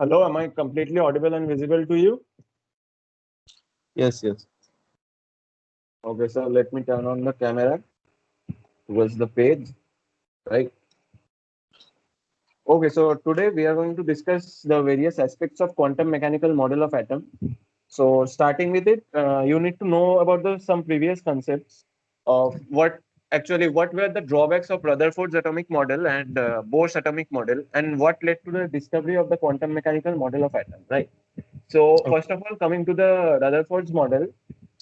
Hello, am I completely audible and visible to you? Yes, yes. Okay, so let me turn on the camera towards the page, right? Okay, so today we are going to discuss the various aspects of quantum mechanical model of atom. So starting with it, you need to know about the some previous concepts of what were the drawbacks of Rutherford's atomic model and Bohr's atomic model, and what led to the discovery of the quantum mechanical model of atom, right? So Okay. first of all, coming to the Rutherford's model,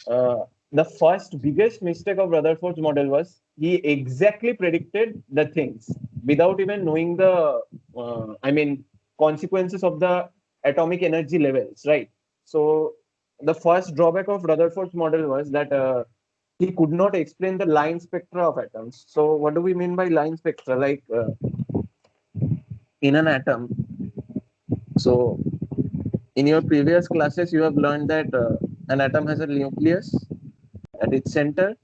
uh, the first biggest mistake of Rutherford's model was he exactly predicted the things without even knowing the, consequences of the atomic energy levels, right? So the first drawback of Rutherford's model was that he could not explain the line spectra of atoms. So what do we mean by line spectra? Like in an atom. So in your previous classes, you have learned that an atom has a nucleus at its center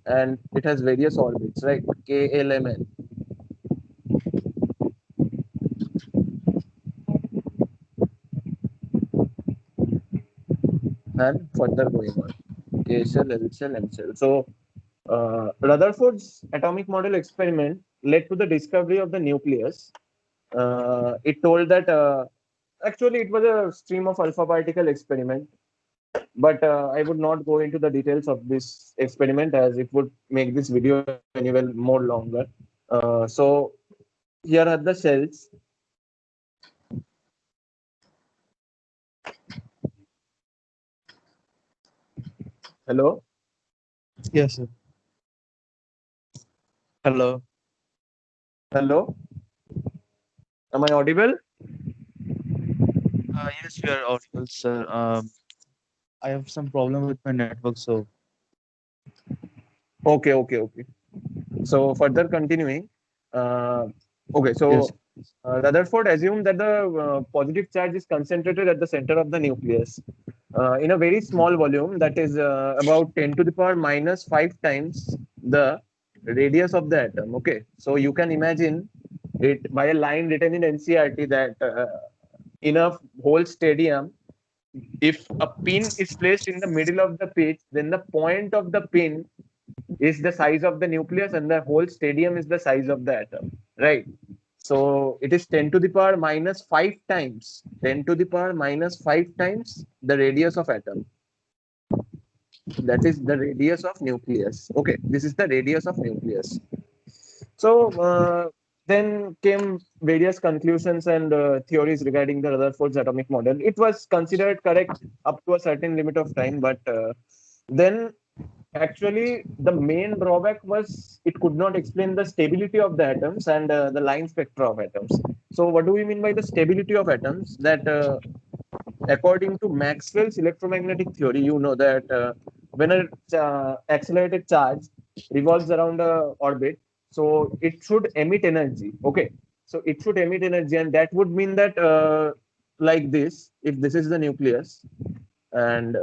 and it has various orbits, right? K, L, M, N. And further going on. K cell, L cell, M cell. So Rutherford's atomic model experiment led to the discovery of the nucleus. It told that actually it was a stream of alpha particle experiment, but I would not go into the details of this experiment as it would make this video anyway more longer. So here are the cells. Hello, Yes, sir. Hello. hello. Am I audible? Yes, you are audible, sir. I have some problem with my network, so Okay. So further continuing. Uh, okay, yes. so Rutherford assumed that the positive charge is concentrated at the center of the nucleus in a very small volume, that is about 10 to the power minus 5 times the radius of the atom. Okay, so you can imagine it by a line written in NCRT that in a whole stadium, if a pin is placed in the middle of the pitch, then the point of the pin is the size of the nucleus and the whole stadium is the size of the atom, right? So it is 10 to the power minus 5 times, 10 to the power minus 5 times the radius of atom. That is the radius of nucleus. Okay, this is the radius of nucleus. So then came various conclusions and theories regarding the Rutherford's atomic model. It was considered correct up to a certain limit of time, but then actually the main drawback was it could not explain the stability of the atoms and the line spectra of atoms. So what do we mean by the stability of atoms? That according to Maxwell's electromagnetic theory, you know that when a accelerated charge revolves around a orbit, so it should emit energy. Okay, so it should emit energy, and that would mean that like this, if this is the nucleus, and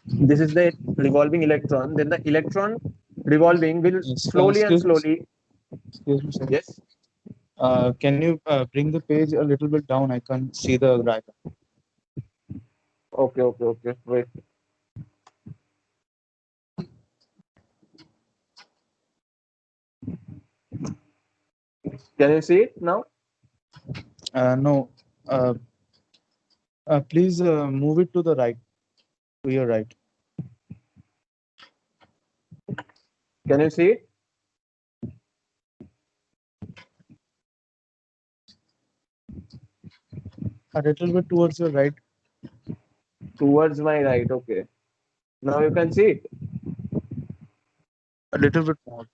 this is the revolving electron, then the electron revolving will Yes. slowly and slowly. Excuse me, sir. Yes. Can you bring the page a little bit down? I can't see the diagram. Okay. Wait. Can you see it now? No. Uh, Please move it to the right, to your right. Can you see it? A little bit towards your right. Towards my right. Okay. Now you can see it. A little bit more.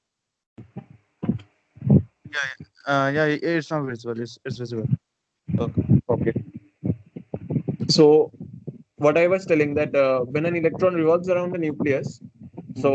Yeah, it's not visible. It's visible. Okay. Okay. So what I was telling that when an electron revolves around the nucleus, Hmm. so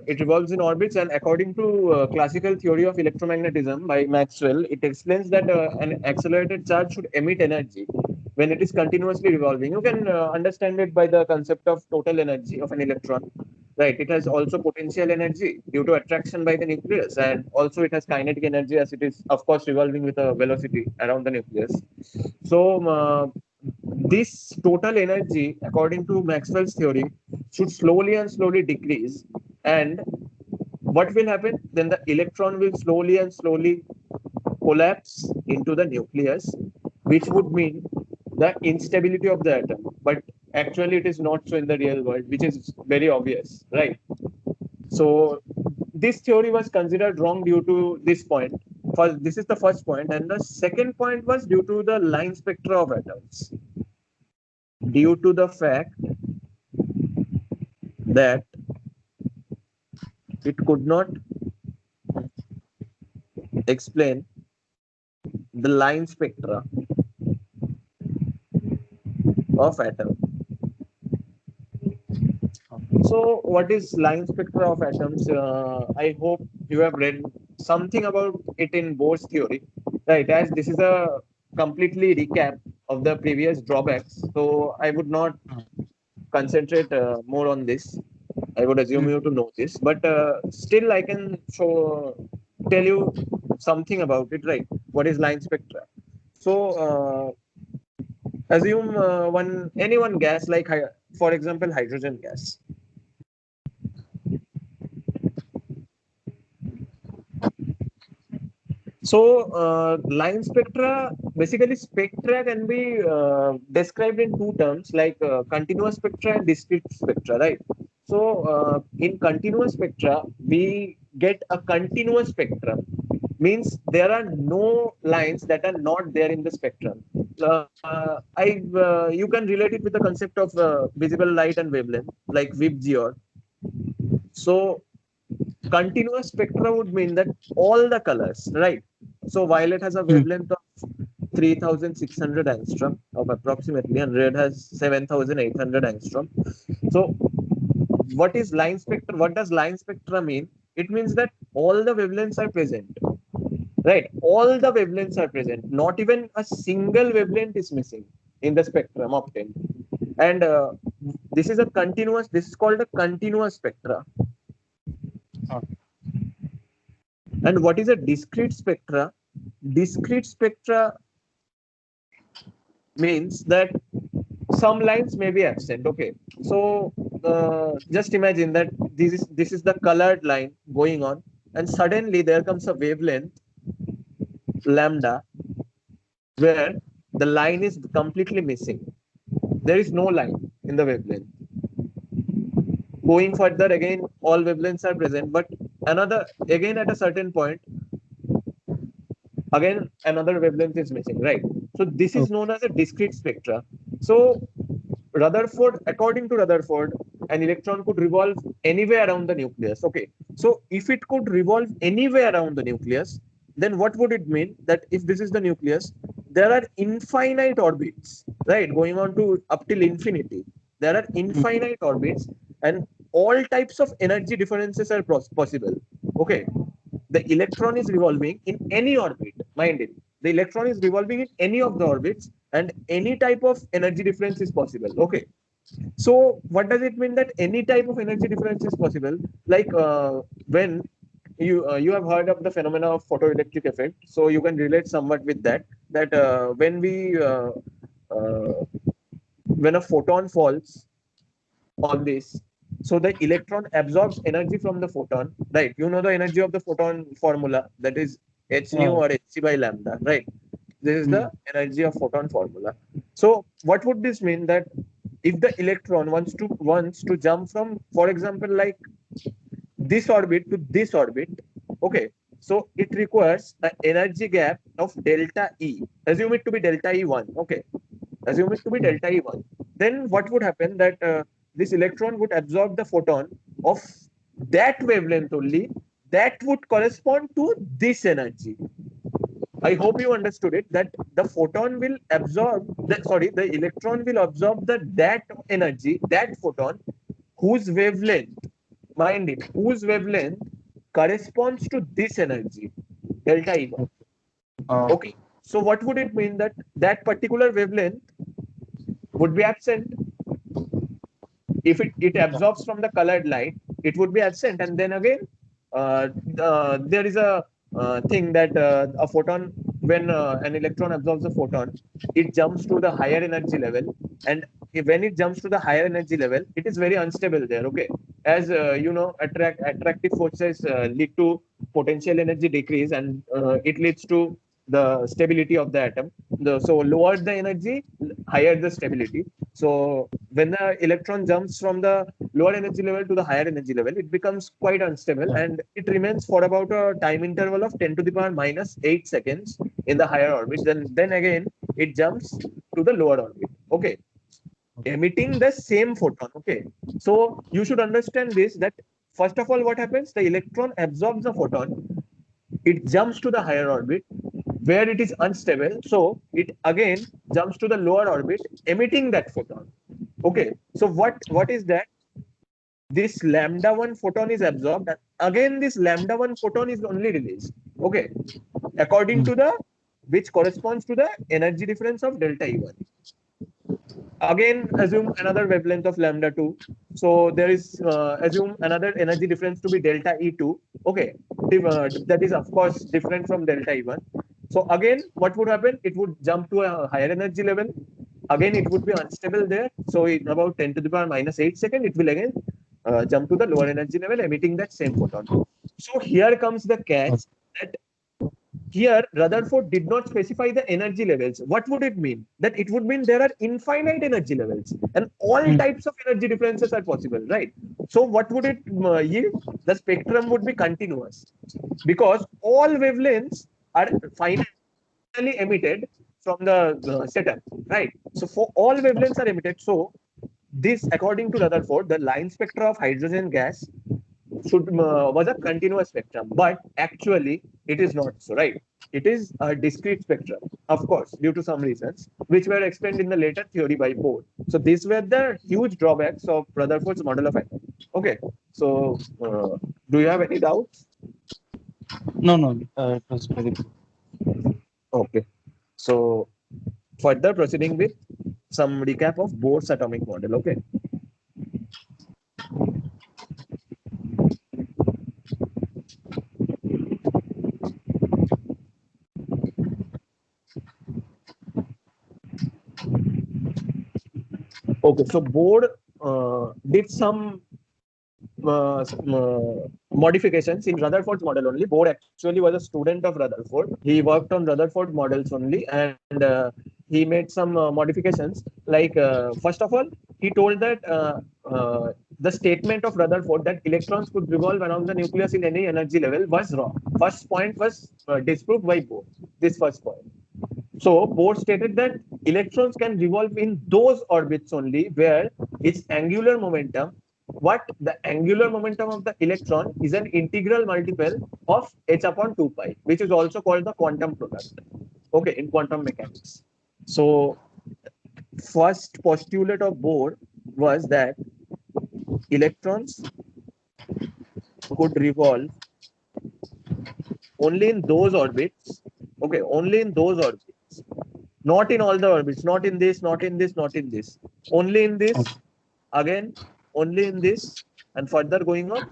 it revolves in orbits, and according to classical theory of electromagnetism by Maxwell, it explains that an accelerated charge should emit energy when it is continuously revolving. You can understand it by the concept of total energy of an electron. right? It has also potential energy due to attraction by the nucleus, and also it has kinetic energy as it is, of course, revolving with a velocity around the nucleus. So this total energy, according to Maxwell's theory, should slowly and slowly decrease. And what will happen? Then the electron will slowly and slowly collapse into the nucleus, which would mean the instability of the atom. But actually, it is not so in the real world, which is very obvious, right? So this theory was considered wrong due to this point. First, this is the first point, and the second point was due to the line spectra of atoms. Due to the fact that it could not explain the line spectra of atom. So, what is line spectra of atoms? I hope you have read something about it in Bohr's theory, right? As this is a completely recap of the previous drawbacks, so I would not concentrate more on this. I would assume you to know this, but still I can tell you something about it, right? What is line spectra? So assume any one gas like, for example, hydrogen gas. So line spectra, basically spectra can be described in two terms, like continuous spectra and discrete spectra, right? So in continuous spectra, we get a continuous spectrum, means there are no lines that are not there in the spectrum. You can relate it with the concept of visible light and wavelength, like WIPGEOR. So continuous spectra would mean that all the colors, right? So violet has a wavelength of 3,600 angstrom of approximately, and red has 7,800 angstrom. So what is line spectra? What does line spectra mean? It means that all the wavelengths are present, right? All the wavelengths are present. Not even a single wavelength is missing in the spectrum obtained. And this is called a continuous spectra. And what is a discrete spectra? Discrete spectra means that some lines may be absent. Okay, so just imagine that this is the colored line going on, and suddenly there comes a wavelength lambda where the line is completely missing. There is no line in the wavelength. Going further, again, all wavelengths are present, but again at a certain point, again another wavelength is missing, right? So this is known as a discrete spectra. So according to Rutherford, an electron could revolve anywhere around the nucleus. Okay, so if it could revolve anywhere around the nucleus, then what would it mean? That if this is the nucleus, there are infinite orbits, right, going on to up till infinity. There are infinite orbits, and all types of energy differences are possible. Okay, the electron is revolving in any orbit. Mind it, the electron is revolving in any of the orbits, and any type of energy difference is possible. Okay, so what does it mean that any type of energy difference is possible? Like when you have heard of the phenomena of photoelectric effect, so you can relate somewhat with that. That uh, when a photon falls on this, so the electron absorbs energy from the photon, right? You know the energy of the photon formula, that is h nu or hc by lambda, right? This is the energy of photon formula. So what would this mean? That if the electron wants to jump from, for example, like this orbit to this orbit, okay, so it requires an energy gap of delta E. Assume it to be delta E1. Okay, assume it to be delta E1. Then what would happen? That this electron would absorb the photon of that wavelength only, that would correspond to this energy. I hope you understood it, that the photon will absorb the electron will absorb that energy, that photon, whose wavelength, mind it, whose wavelength corresponds to this energy, delta E1. Okay. So what would it mean? That that particular wavelength would be absent if it absorbs from the colored light. it would be absent. And then again, there is a thing that a photon, when an electron absorbs a photon, it jumps to the higher energy level. And when it jumps to the higher energy level, it is very unstable there. Okay, as attractive forces lead to potential energy decrease, and it leads to the stability of the atom. So lower the energy, higher the stability. So when the electron jumps from the lower energy level to the higher energy level, it becomes quite unstable, and it remains for about a time interval of 10 to the power minus 8 seconds in the higher orbit. Then again, it jumps to the lower orbit. Okay, emitting the same photon. Okay, so you should understand this, that first of all, what happens? The electron absorbs the photon, it jumps to the higher orbit where it is unstable. So it again jumps to the lower orbit, emitting that photon. Okay, so what is that? This lambda 1 photon is absorbed, and again this lambda 1 photon is only released. Okay, according to the, which corresponds to the energy difference of delta E1. Again, assume another wavelength of lambda 2. So there is, assume another energy difference to be delta E2. Okay, that is of course different from delta E1. So again, what would happen? It would jump to a higher energy level. Again, it would be unstable there. So in about 10 to the power minus 8 seconds, it will again jump to the lower energy level, emitting that same photon. So here comes the catch, that here Rutherford did not specify the energy levels. What would it mean? That it would mean there are infinite energy levels and all types of energy differences are possible, right? So what would it yield? The spectrum would be continuous, because all wavelengths are finally emitted from the setup, right? So for all wavelengths are emitted. So this, according to Rutherford, the line spectra of hydrogen gas was a continuous spectrum, but actually it is not so, right? It is a discrete spectrum, of course, due to some reasons which were explained in the later theory by Bohr. So these were the huge drawbacks of Rutherford's model of atom. Okay, so do you have any doubts? No, it was very good. Okay, so further proceeding with some recap of Bohr's atomic model. Okay. Okay, so Bohr did some modifications in Rutherford's model only. Bohr actually was a student of Rutherford. He worked on Rutherford models only, and he made some modifications. Like first of all, he told that the statement of Rutherford that electrons could revolve around the nucleus in any energy level was wrong. First point was disproved by Bohr. This first point. So Bohr stated that electrons can revolve in those orbits only where its angular momentum, the angular momentum of the electron is an integral multiple of h upon 2 pi, which is also called the quantum product. Okay, in quantum mechanics. So first postulate of Bohr was that electrons could revolve only in those orbits. Okay, only in those orbits. Not in all the orbits, not in this, not in this, not in this. Only in this, again, only in this, and further going on,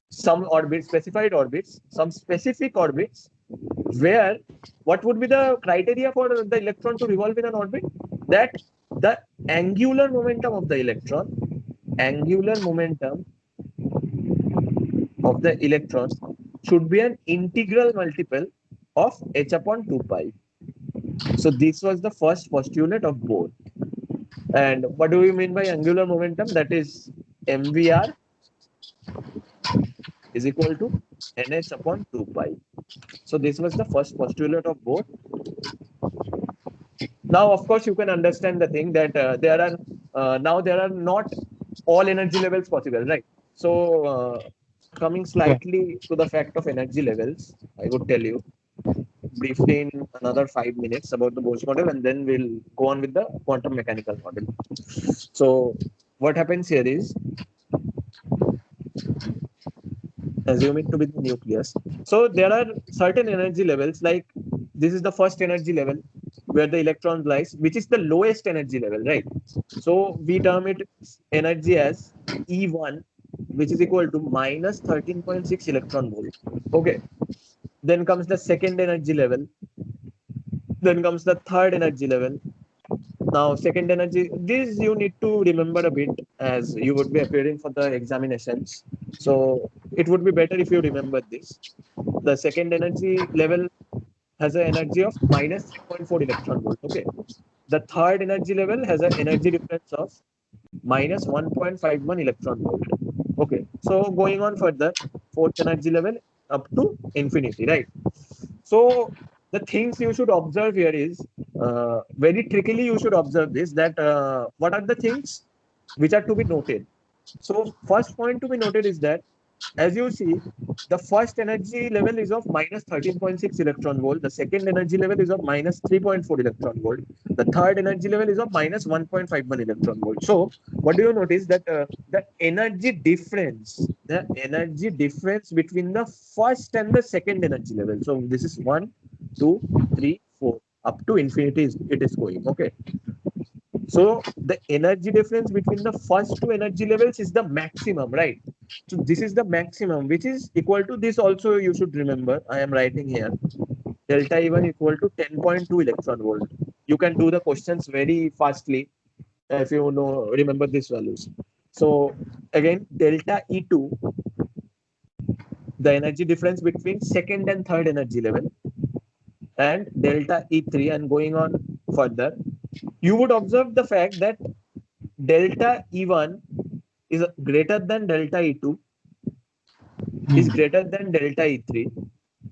some orbits, specified orbits, some specific orbits, where what would be the criteria for the electron to revolve in an orbit? That the angular momentum of the electron, should be an integral multiple of h upon 2 pi. So this was the first postulate of Bohr. And what do we mean by angular momentum? That is mvr is equal to nh upon 2 pi. So this was the first postulate of Bohr. Now, of course, you can understand the thing that there are not all energy levels possible, right? So coming slightly to the fact of energy levels, I would tell you briefly in another 5 minutes about the Bohr's model, and then we'll go on with the quantum mechanical model. So what happens here is, assume it to be the nucleus. So there are certain energy levels, like this is the first energy level where the electron lies, which is the lowest energy level, right? So we term it energy as E1, which is equal to minus 13.6 electron volt. Okay. Then comes the second energy level. Then comes the third energy level. Now, second energy, this you need to remember a bit as you would be appearing for the examinations. So it would be better if you remember this. The second energy level has an energy of minus 3.4 electron volt. Okay. The third energy level has an energy difference of minus 1.51 electron volt. Okay. So going on further, fourth energy level up to infinity, right? So the things you should observe here is very trickily you should observe this, that what are the things which are to be noted. So first point to be noted is that, as you see, the first energy level is of minus 13.6 electron volt. The second energy level is of minus 3.4 electron volt. The third energy level is of minus 1.51 electron volt. So what do you notice that the energy difference between the first and the second energy level. So this is 1, 2, 3, 4 up to infinity it is going. Okay. So the energy difference between the first two energy levels is the maximum, right? So this is the maximum, which is equal to this. Also, you should remember, I am writing here, delta E1 equal to 10.2 electron volt. You can do the questions very fastly if you know remember these values. So again, delta E2, the energy difference between second and third energy level, and delta E3, and going on further, you would observe the fact that delta E1 is greater than delta E2, is greater than delta E3,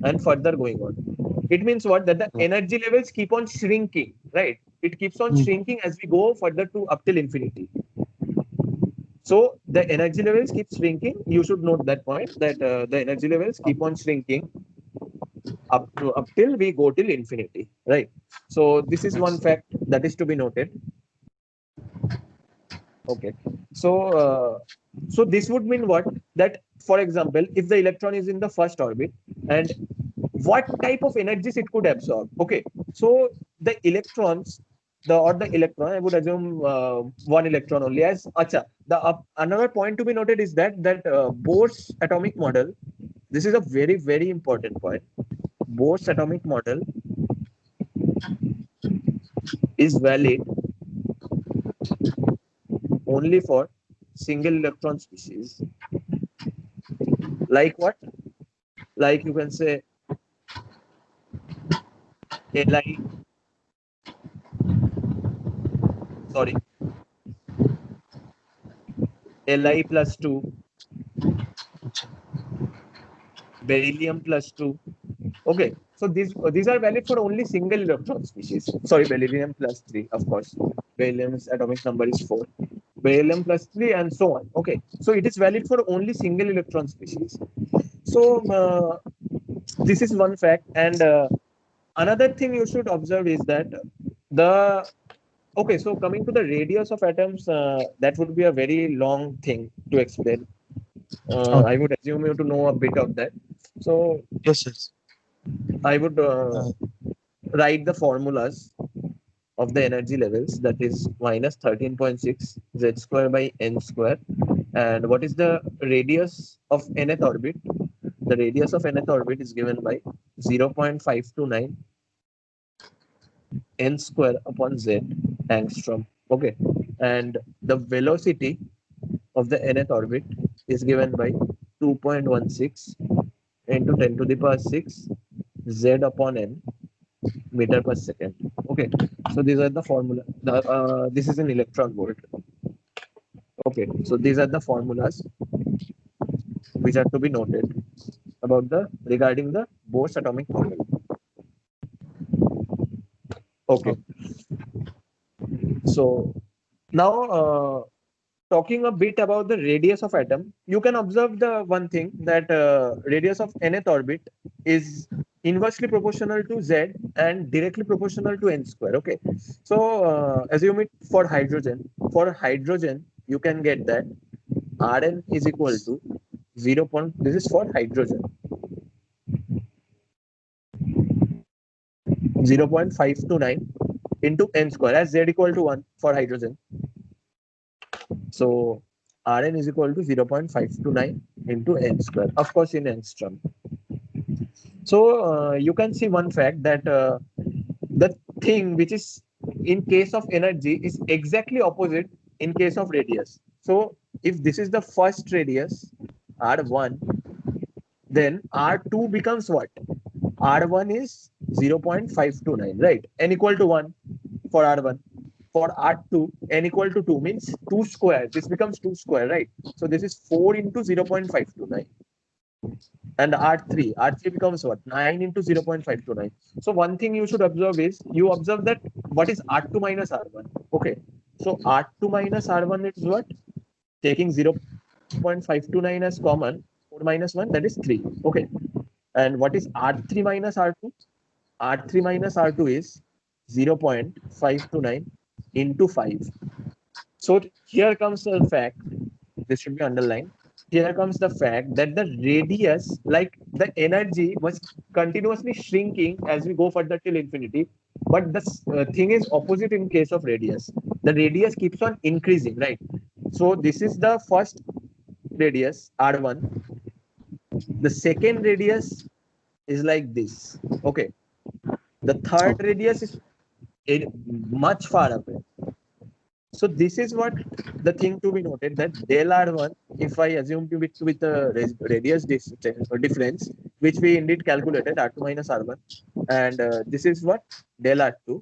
and further going on. It means what? That the energy levels keep on shrinking, right? It keeps on shrinking as we go further to up till infinity. So the energy levels keep shrinking. You should note that point, that the energy levels keep on shrinking up till we go till infinity, right? So this is one fact that is to be noted. Okay. So this would mean what? That, for example, if the electron is in the first orbit, and what type of energies it could absorb. Okay. So the electrons, the electron, I would assume one electron only as acha. Another point to be noted is that Bohr's atomic model. This is a very, very important point. Bohr's atomic model is valid only for single electron species. Like what? Like you can say Li, sorry, Li plus 2, beryllium plus 2. Okay, so these are valid for only single electron species. Sorry, beryllium plus 3, of course. Beryllium's atomic number is 4. Beryllium plus 3 and so on. Okay, so it is valid for only single electron species. So this is one fact. And another thing you should observe is that okay, so coming to the radius of atoms, that would be a very long thing to explain. I would assume you to know a bit of that. So Yes. I would write the formulas of the energy levels, that is minus 13.6 z square by n square. And what is the radius of nth orbit? The radius of nth orbit is given by 0.529 n square upon z angstrom. Okay. And the velocity of the nth orbit is given by 2.16 into 10 to the power 6 z upon n meter per second. Okay, so these are the formula. This is an electron volt. Okay, so these are the formulas which are to be noted about regarding the Bohr's atomic model. Okay, so now talking a bit about the radius of atom, you can observe the one thing that radius of nth orbit is inversely proportional to z and directly proportional to n square. Okay, so assume it for hydrogen. For hydrogen, you can get that Rn is equal to 0. This is for hydrogen. 0.529 into n square as z equal to 1 for hydrogen. So Rn is equal to 0.529 into n square, of course in angstrom. So you can see one fact that the thing which is in case of energy is exactly opposite in case of radius. So if this is the first radius R1, then R2 becomes what? R1 is 0.529, right? N equal to 1 for R1. For R2, N equal to 2 means 2 square. This becomes 2 square, right? So this is 4 into 0.529. And R3 becomes what? 9 into 0.529. So one thing you should observe is, you observe that what is R2 minus R1. Okay. So R2 minus R1 is what? Taking 0.529 as common, 4 minus 1, that is 3. Okay. And what is R3 minus R2? R3 minus R2 is 0.529 into 5. So here comes the fact, this should be underlined. Here comes the fact that the radius, like the energy was continuously shrinking as we go further till infinity. But the thing is opposite in case of radius. The radius keeps on increasing, right? So this is the first radius, R1. The second radius is like this. Okay. The third radius is much far away. So this is what the thing to be noted, that del R1, if I assume to be with the radius difference, which we indeed calculated, R2 minus R1, and this is what del R2,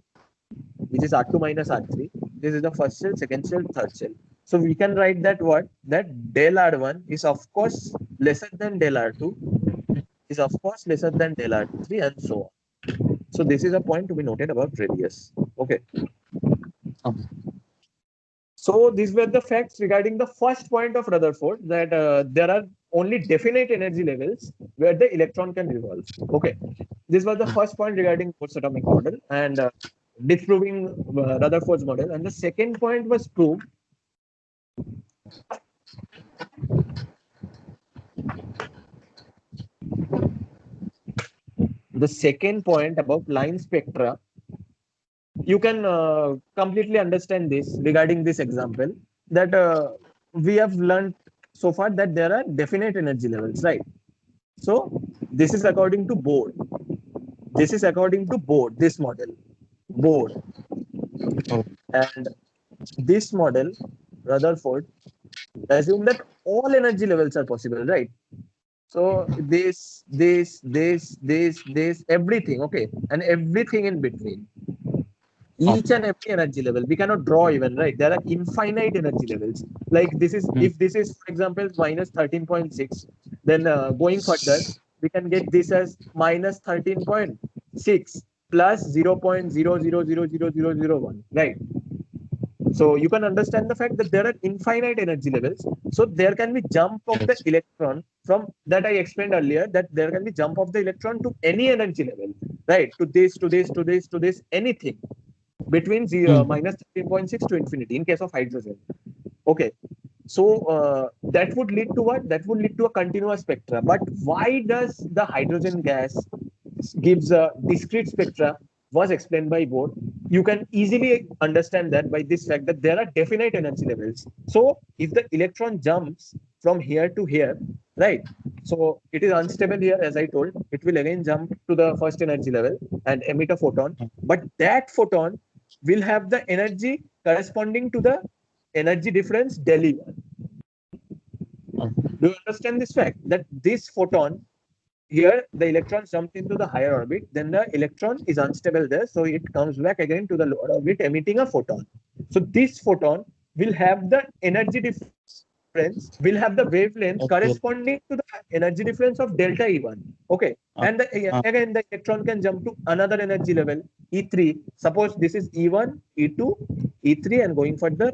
which is R2 minus R3. This is the first cell, second cell, third cell. So we can write that what? That del R1 is of course lesser than del R2, is of course lesser than del R3, and so on. So this is a point to be noted about radius. Okay. So these were the facts regarding the first point of Rutherford, that there are only definite energy levels where the electron can revolve. Okay, this was the first point regarding Bohr's atomic model and disproving Rutherford's model. And the second point was proved. The second point about line spectra, you can completely understand this regarding this example, that we have learned so far that there are definite energy levels, right? So this is according to Bohr. This is according to Bohr, this model, Bohr. And this model, Rutherford, assume that all energy levels are possible, right? So this, everything, okay, and everything in between. Each and every energy level, we cannot draw even, right? There are infinite energy levels. Like this is, if this is, for example, minus 13.6, then going further, we can get this as minus 13.6 plus 0.00000001, right? So you can understand the fact that there are infinite energy levels. So there can be jump of the electron from that I explained earlier, that there can be jump of the electron to any energy level, right? To this, to this, to this, to this, anything between minus 13.6 to infinity in case of hydrogen. Okay. So that would lead to what? That would lead to a continuous spectra. But why does the hydrogen gas gives a discrete spectra was explained by Bohr. You can easily understand that by this fact that there are definite energy levels. So if the electron jumps from here to here, right? So it is unstable here, as I told. It will again jump to the first energy level and emit a photon. But that photon will have the energy corresponding to the energy difference del E1. Do you understand this fact? That this photon, here the electron jumped into the higher orbit, then the electron is unstable there, so it comes back again to the lower orbit emitting a photon. So this photon will have the energy difference, will have the wavelength corresponding to the energy difference of delta E1. Okay. And again the electron can jump to another energy level, E3. Suppose this is E1, E2, E3, and going further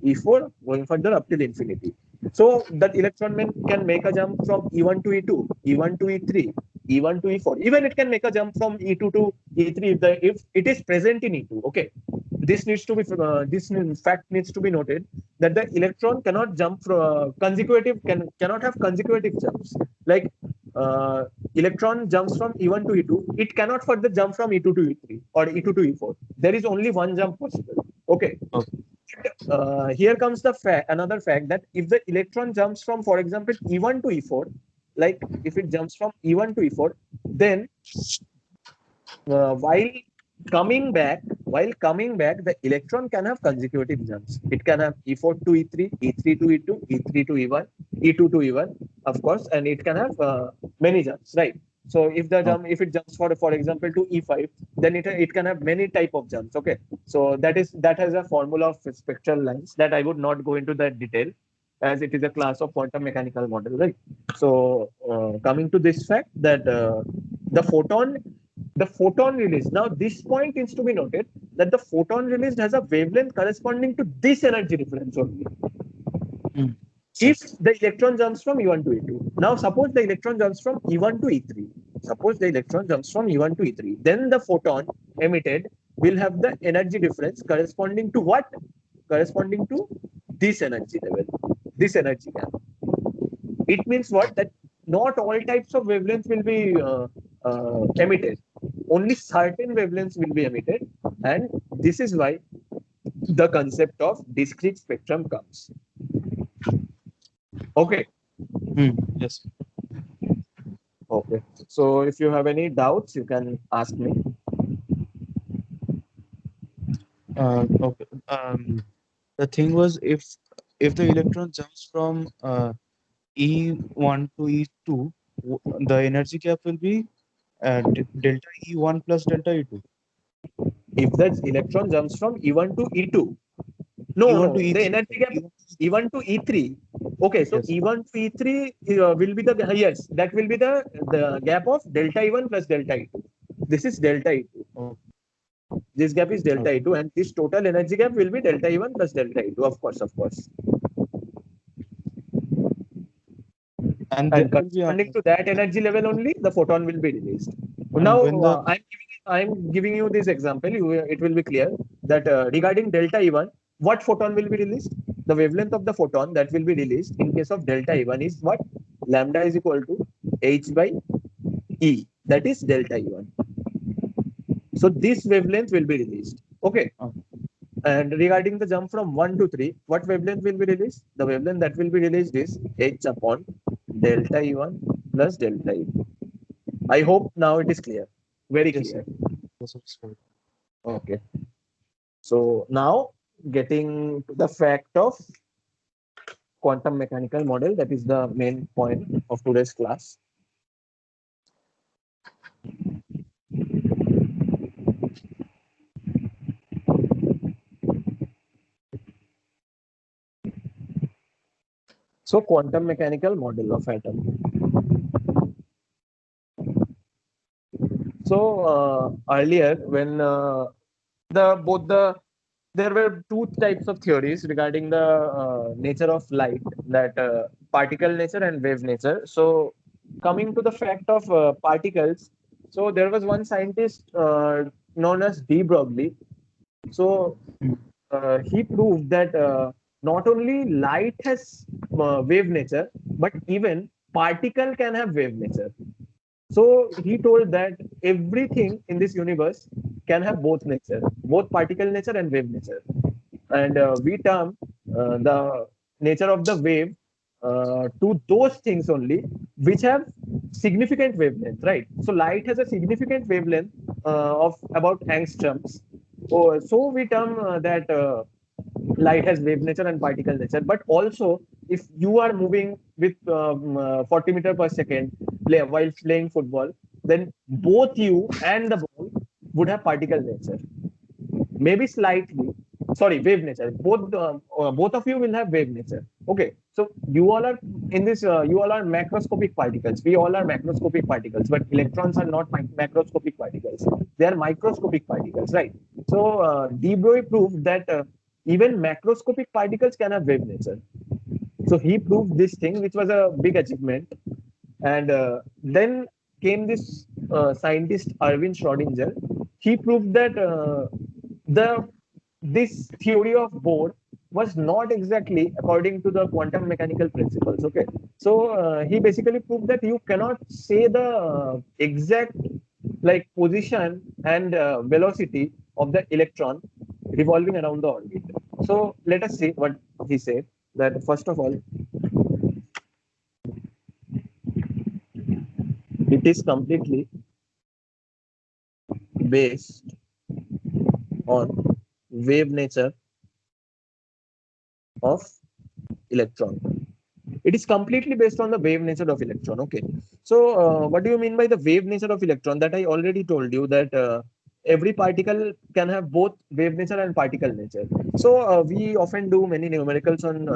E4, going further up till infinity. So that electron can make a jump from E1 to E2, E1 to E3, E1 to E4. Even it can make a jump from E2 to E3 if it is present in E2. Okay, this needs to be this fact needs to be noted, that the electron cannot jump from cannot have consecutive jumps. Like electron jumps from E1 to E2, it cannot further jump from E2 to E3 or E2 to E4. There is only one jump possible. Okay. Here comes the another fact that if the electron jumps from, for example, E1 to E4, like if it jumps from E1 to E4, then while coming back, the electron can have consecutive jumps. It can have E4 to E3, E3 to E2, E3 to E1, E2 to E1, of course, and it can have many jumps, right? So if if it jumps for example to E5, then it can have many type of jumps. Okay, so that has a formula of spectral lines that I would not go into that detail, as it is a class of quantum mechanical model, right? So coming to this fact that the photon the photon released. Now, this point is to be noted that the photon released has a wavelength corresponding to this energy difference only. Mm. If the electron jumps from E1 to E2. Now, suppose the electron jumps from E1 to E3. Suppose the electron jumps from E1 to E3. Then the photon emitted will have the energy difference corresponding to what? Corresponding to this energy level, this energy gap. It means what? That not all types of wavelengths will be emitted. Only certain wavelengths will be emitted, and this is why the concept of discrete spectrum comes. Okay. Yes. Okay. So if you have any doubts, you can ask me. Okay. The thing was, if the electron jumps from E1 to E2, the energy gap will be delta E1 plus delta E2. If the electron jumps from E1 to E2, no, E1 to no, the E3. energy gap E1 to E3. Okay, so Yes. E1 to E3 will be the yes, that will be the gap of delta E1 plus delta E2. This is delta E2. Oh. This gap is delta Okay. E2, and this total energy gap will be delta E1 plus delta E2. Of course, of course. And And there will be corresponding to that energy level only, the photon will be released. Now, when the I'm giving you this example. It will be clear that regarding delta E1, what photon will be released? The wavelength of the photon that will be released in case of delta E1 is what? Lambda is equal to h by E. That is delta E1. So this wavelength will be released. Okay. And regarding the jump from 1 to 3, what wavelength will be released? The wavelength that will be released is h upon delta E1 plus delta E2. I hope now it is clear. Very yes, clear. yes, it's right. Okay. So now getting to the fact of quantum mechanical model, that is the main point of today's class. So quantum mechanical model of atom. So earlier when there were two types of theories regarding the nature of light, that particle nature and wave nature. So coming to the fact of particles, so there was one scientist known as de Broglie. So he proved that not only light has wave nature, but even particle can have wave nature. So he told that everything in this universe can have both nature, both particle nature and wave nature. And we term the nature of the wave to those things only which have significant wavelength, right? So light has a significant wavelength of about angstroms. So we term that light has wave nature and particle nature. But also, if you are moving with 40 meter per second while playing football, then both you and the ball would have particle nature. Maybe slightly, sorry, wave nature. Both of you will have wave nature. Okay, so you all are in this. You all are macroscopic particles. We all are macroscopic particles, but electrons are not macroscopic particles. They are microscopic particles, right? So de Broglie proved that even macroscopic particles can have wave nature. So he proved this thing, which was a big achievement. And then came this scientist Erwin Schrödinger. He proved that this theory of Bohr was not exactly according to the quantum mechanical principles. Okay, so he basically proved that you cannot say the exact like position and velocity of the electron revolving around the orbit. So let us see what he said. That first of all, it is completely based on wave nature of electron. It is completely based on the wave nature of electron. Okay. So what do you mean by the wave nature of electron? That I already told you that every particle can have both wave nature and particle nature. So we often do many numericals on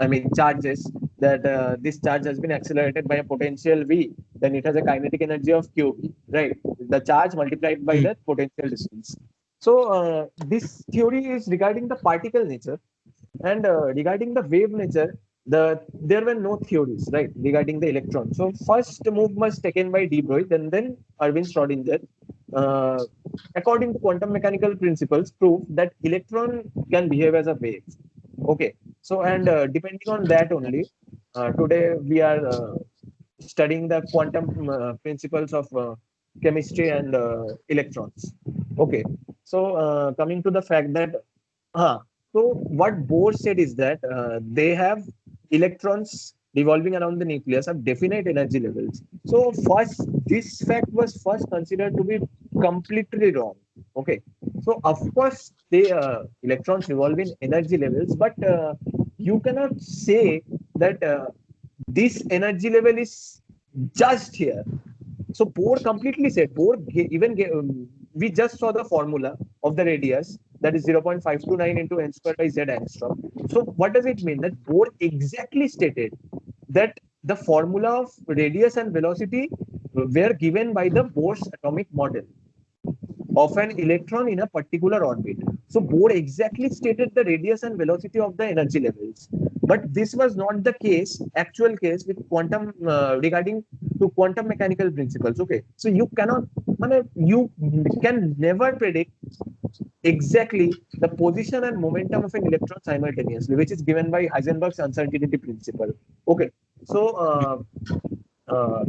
I mean charges, that this charge has been accelerated by a potential v, then it has a kinetic energy of qv, right? The charge multiplied by Hmm. the potential distance. So this theory is regarding the particle nature, and regarding the wave nature, there were no theories, right, regarding the electron. So first move was taken by De Broglie, and then Erwin Schrödinger, uh, according to quantum mechanical principles, proved that electron can behave as a wave. Okay, so and depending on that only, today we are studying the quantum principles of chemistry and electrons. Okay, so coming to the fact that uh, so what Bohr said is that they have electrons revolving around the nucleus of definite energy levels. So first, this fact was first considered to be completely wrong. Okay, so of course they electrons revolve in energy levels, but you cannot say that this energy level is just here. So Bohr completely said, we just saw the formula of the radius, that is 0.529 into n squared by z angstrom. So what does it mean? That Bohr exactly stated that the formula of radius and velocity were given by the Bohr's atomic model of an electron in a particular orbit. So Bohr exactly stated the radius and velocity of the energy levels. But this was not the case, actual case with quantum regarding to quantum mechanical principles. Okay, so you can never predict exactly the position and momentum of an electron simultaneously, which is given by Heisenberg's uncertainty principle. Okay, so uh,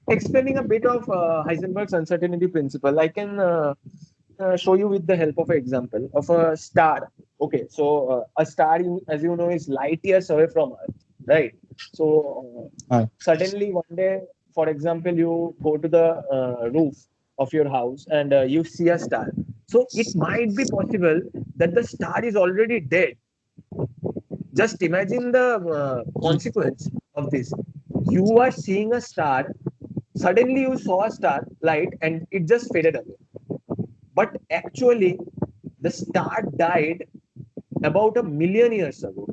explaining a bit of Heisenberg's uncertainty principle, I can show you with the help of an example of a star. Okay, so a star, as you know, is light years away from Earth, right? So Hi. suddenly one day, for example, you go to the roof of your house and you see a star. So it might be possible that the star is already dead. Just imagine the Hmm. consequence of this. You are seeing a star, suddenly you saw a star light and it just faded away. But actually, the star died about a million years ago.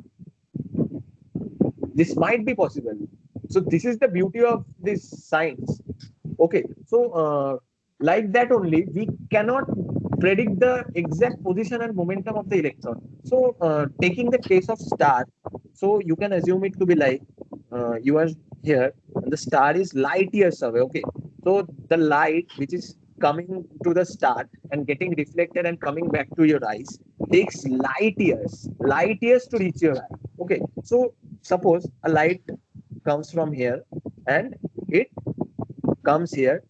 This might be possible. So this is the beauty of this science. Okay, so like that only, we cannot predict the exact position and momentum of the electron. So taking the case of star, so you can assume it to be like you are here and the star is light years away. Okay, so the light which is coming to the star and getting reflected and coming back to your eyes takes light years to reach your eye. Okay, so suppose a light comes from here and it comes here.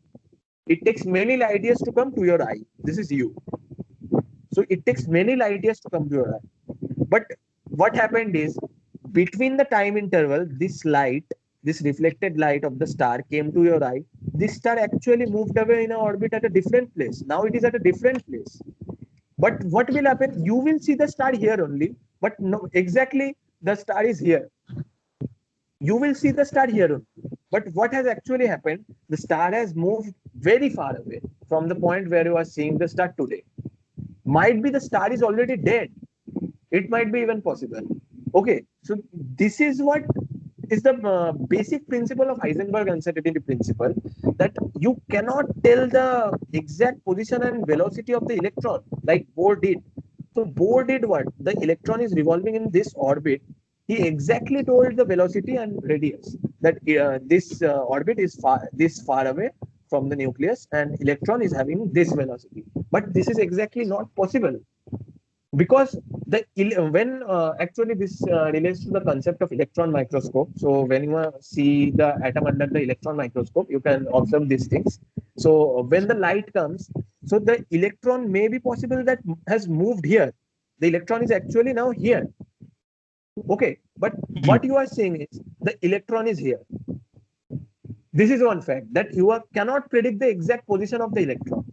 It takes many light years to come to your eye. This is you. So it takes many light years to come to your eye. But what happened is, between the time interval, this reflected light of the star came to your eye. This star actually moved away in an orbit at a different place. Now it is at a different place. But what will happen? You will see the star here only, but no, exactly the star is here. You will see the star here only. But what has actually happened? The star has moved very far away from the point where you are seeing the star today. Might be the star is already dead. It might be even possible. Okay, so this is what is the basic principle of Heisenberg uncertainty principle, that you cannot tell the exact position and velocity of the electron like Bohr did. So Bohr did what? The electron is revolving in this orbit. He exactly told the velocity and radius that this orbit is this far away from the nucleus and electron is having this velocity. But this is exactly not possible, because when actually this relates to the concept of electron microscope. So when you see the atom under the electron microscope, you can observe these things. So when the light comes, so the electron may be possible that has moved here. The electron is actually now here. Okay, but what you are saying is the electron is here. This is one fact, that you cannot predict the exact position of the electron.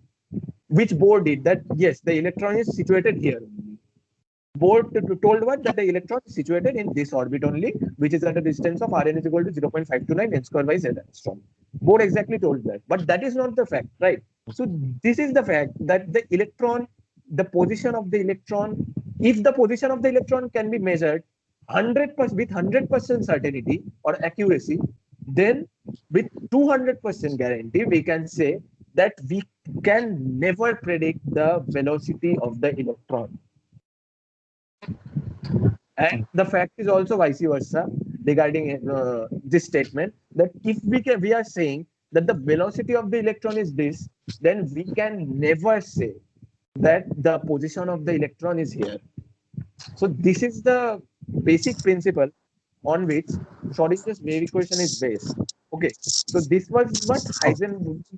Which Bohr did that? Yes, the electron is situated here. Bohr told what? That the electron is situated in this orbit only, which is at a distance of Rn is equal to 0.529 n square by z angstrom. Bohr exactly told that, but that is not the fact, right? So this is the fact that the electron, the position of the electron, if the position of the electron can be measured 100% with 100% certainty or accuracy, then with 200% guarantee, we can say that we can never predict the velocity of the electron. And the fact is also vice versa regarding this statement, that if we are saying that the velocity of the electron is this, then we can never say that the position of the electron is here. So this is the basic principle on which Schrodinger's wave equation is based. Okay, so this was what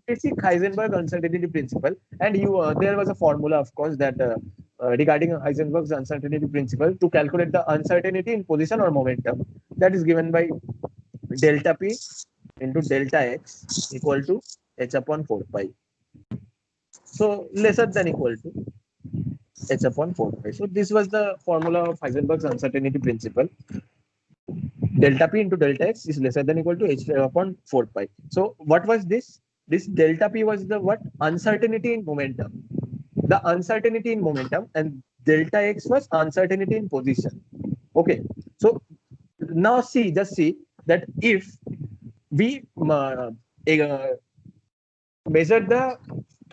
basic Heisenberg uncertainty principle, and there was a formula, of course, that regarding Heisenberg's uncertainty principle to calculate the uncertainty in position or momentum, that is given by delta p into delta x equal to h upon 4 pi. So lesser than equal to h upon 4 pi. So this was the formula of Heisenberg's uncertainty principle. Delta p into delta x is lesser than equal to h upon 4 pi. So what was this? This delta p was the what? Uncertainty in momentum. The uncertainty in momentum, and delta x was uncertainty in position. Okay. So now just see that if we measure the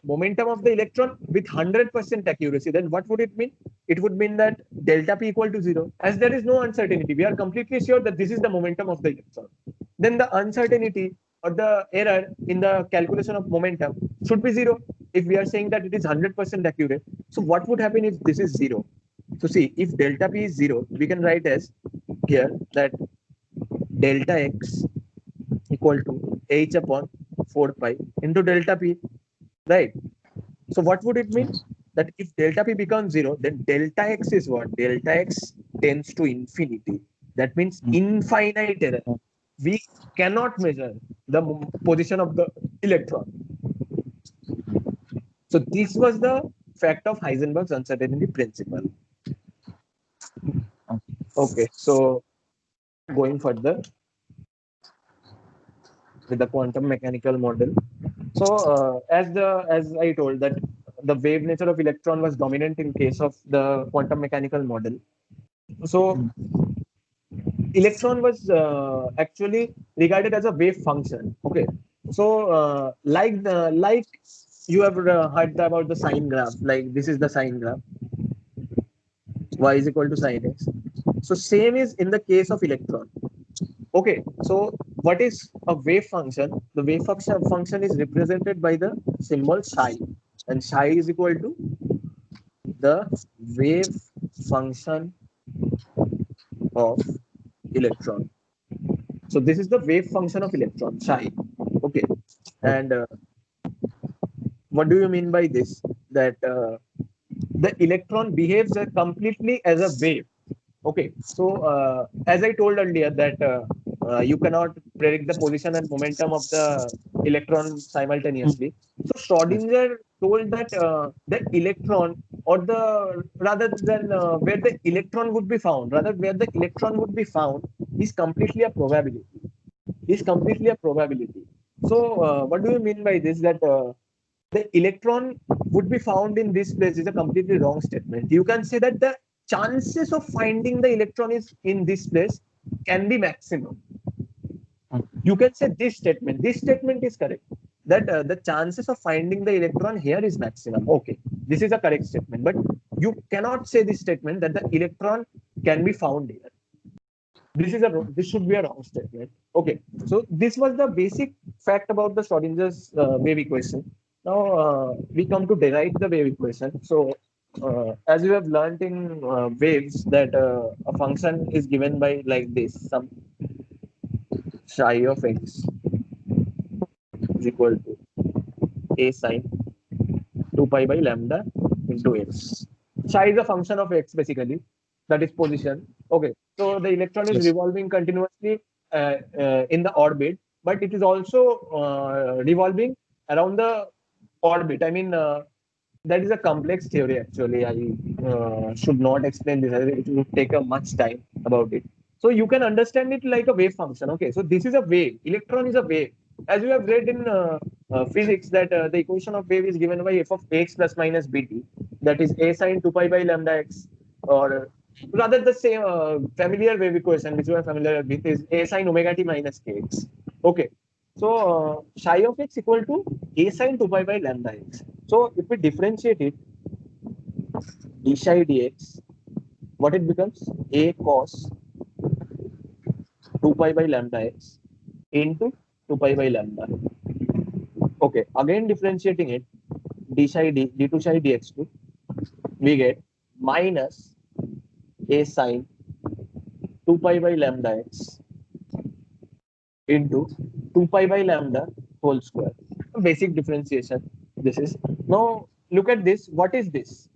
momentum of the electron with 100% accuracy, then what would it mean? It would mean that delta p equal to 0. As there is no uncertainty, we are completely sure that this is the momentum of the electron. Then the uncertainty or the error in the calculation of momentum should be 0 if we are saying that it is 100% accurate. So what would happen if this is 0? So see, if delta p is 0, we can write as here that delta x equal to h upon 4 pi into delta p, right? So what would it mean? That if delta p becomes 0, then delta x is what? Delta x tends to infinity. That means infinite error. We cannot measure the position of the electron. So this was the fact of Heisenberg's uncertainty principle. Okay, so going further with the quantum mechanical model. So as I told that the wave nature of electron was dominant in case of the quantum mechanical model. So electron was actually regarded as a wave function. Okay, so like you have heard about the sine graph. Like this is the sine graph. Y is equal to sine x. So same is in the case of electron. Okay, so what is a wave function? The wave function is represented by the symbol psi, and psi is equal to the wave function of electron. So this is the wave function of electron, psi. Okay, and what do you mean by this? That the electron behaves completely as a wave. Okay, so as I told earlier that you cannot predict the position and momentum of the electron simultaneously. So Schrodinger told that the electron, or the rather than where the electron would be found, rather where the electron would be found is completely a probability. Is completely a probability. So what do you mean by this? That the electron would be found in this place is a completely wrong statement. You can say that the chances of finding the electron is in this place can be maximum. You can say this statement is correct, that the chances of finding the electron here is maximum. Okay, this is a correct statement, but you cannot say this statement that the electron can be found here. This should be a wrong statement. Okay, so this was the basic fact about the Schrodinger's wave equation. Now we come to derive the wave equation. So as you have learned in waves, that a function is given by like this: some psi of x is equal to a sine 2 pi by lambda into x. psi is a function of x basically, that is position. Okay, so the electron is Yes. revolving continuously in the orbit, but it is also revolving around the orbit. I mean, that is a complex theory actually. I should not explain this. It would take a much time about it. So you can understand it like a wave function. Okay, so this is a wave. Electron is a wave. As you have read in physics, that the equation of wave is given by f of x plus minus bt, that is a sine 2 pi by lambda x, or rather the same familiar wave equation which you are familiar with is a sine omega t minus kx. Okay, so psi of x equal to a sine 2 pi by lambda x. So if we differentiate it, d psi dx, what it becomes? A cos 2 pi by lambda x into 2 pi by lambda. Okay, again differentiating it, d psi d2 psi dx2, we get minus a sine 2 pi by lambda x into 2 pi by lambda whole square. Basic differentiation. This is, now look at this. What is this?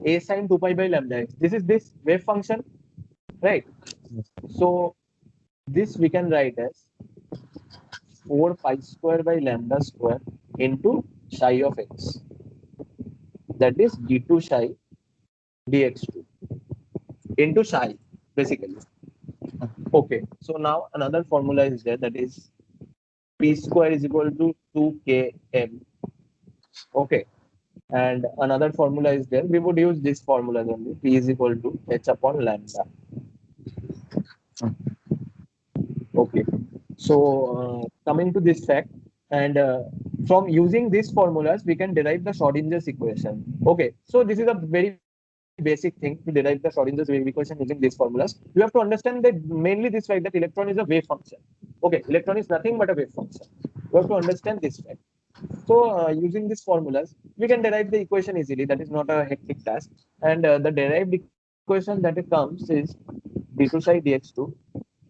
A sine 2 pi by lambda x. This is this wave function, right? So this we can write as 4 pi square by lambda square into psi of x. That is d2 psi dx2 into psi basically. Okay, so now another formula is there, that is p square is equal to 2km. Okay, and another formula is there. We would use this formula only. P is equal to h upon lambda. Okay, so coming to this fact, and from using these formulas, we can derive the Schrodinger's equation. Okay, so this is a very basic thing to derive the Schrodinger's wave equation using these formulas. You have to understand that mainly this fact that electron is a wave function. Okay, electron is nothing but a wave function. You have to understand this fact. So using these formulas, we can derive the equation easily. That is not a hectic task. And the derived equation that it comes is d2 psi dx2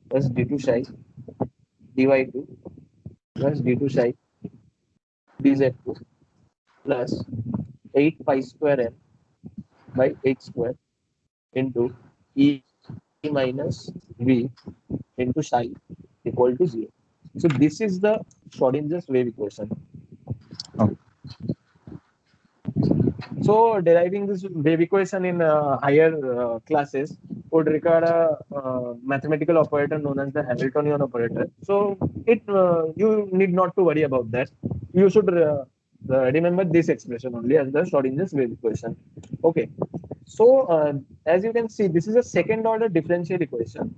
plus d2 psi dy2 plus d2 psi dz2 plus 8 pi square m by h square into e minus v into psi equal to 0. So this is the Schrodinger's wave equation. Okay. So deriving this wave equation in higher classes would require a mathematical operator known as the Hamiltonian operator. So it you need not to worry about that. You should remember this expression only as the Schrodinger's wave equation. Okay. So as you can see, this is a second order differential equation